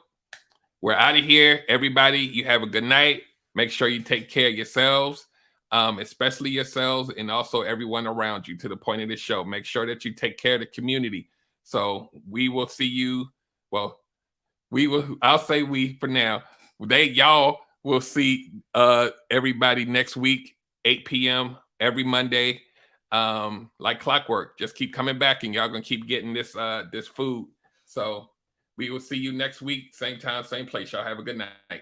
we're out of here. Everybody, you have a good night. Make sure you take care of yourselves, especially yourselves, and also everyone around you. To the point of this show, make sure that you take care of the community. So we will see you. Well, we will. I'll say we for now. Y'all will see everybody next week, 8 p.m. every Monday, like clockwork. Just keep coming back, and y'all gonna keep getting this this food. So we will see you next week, same time, same place. Y'all have a good night.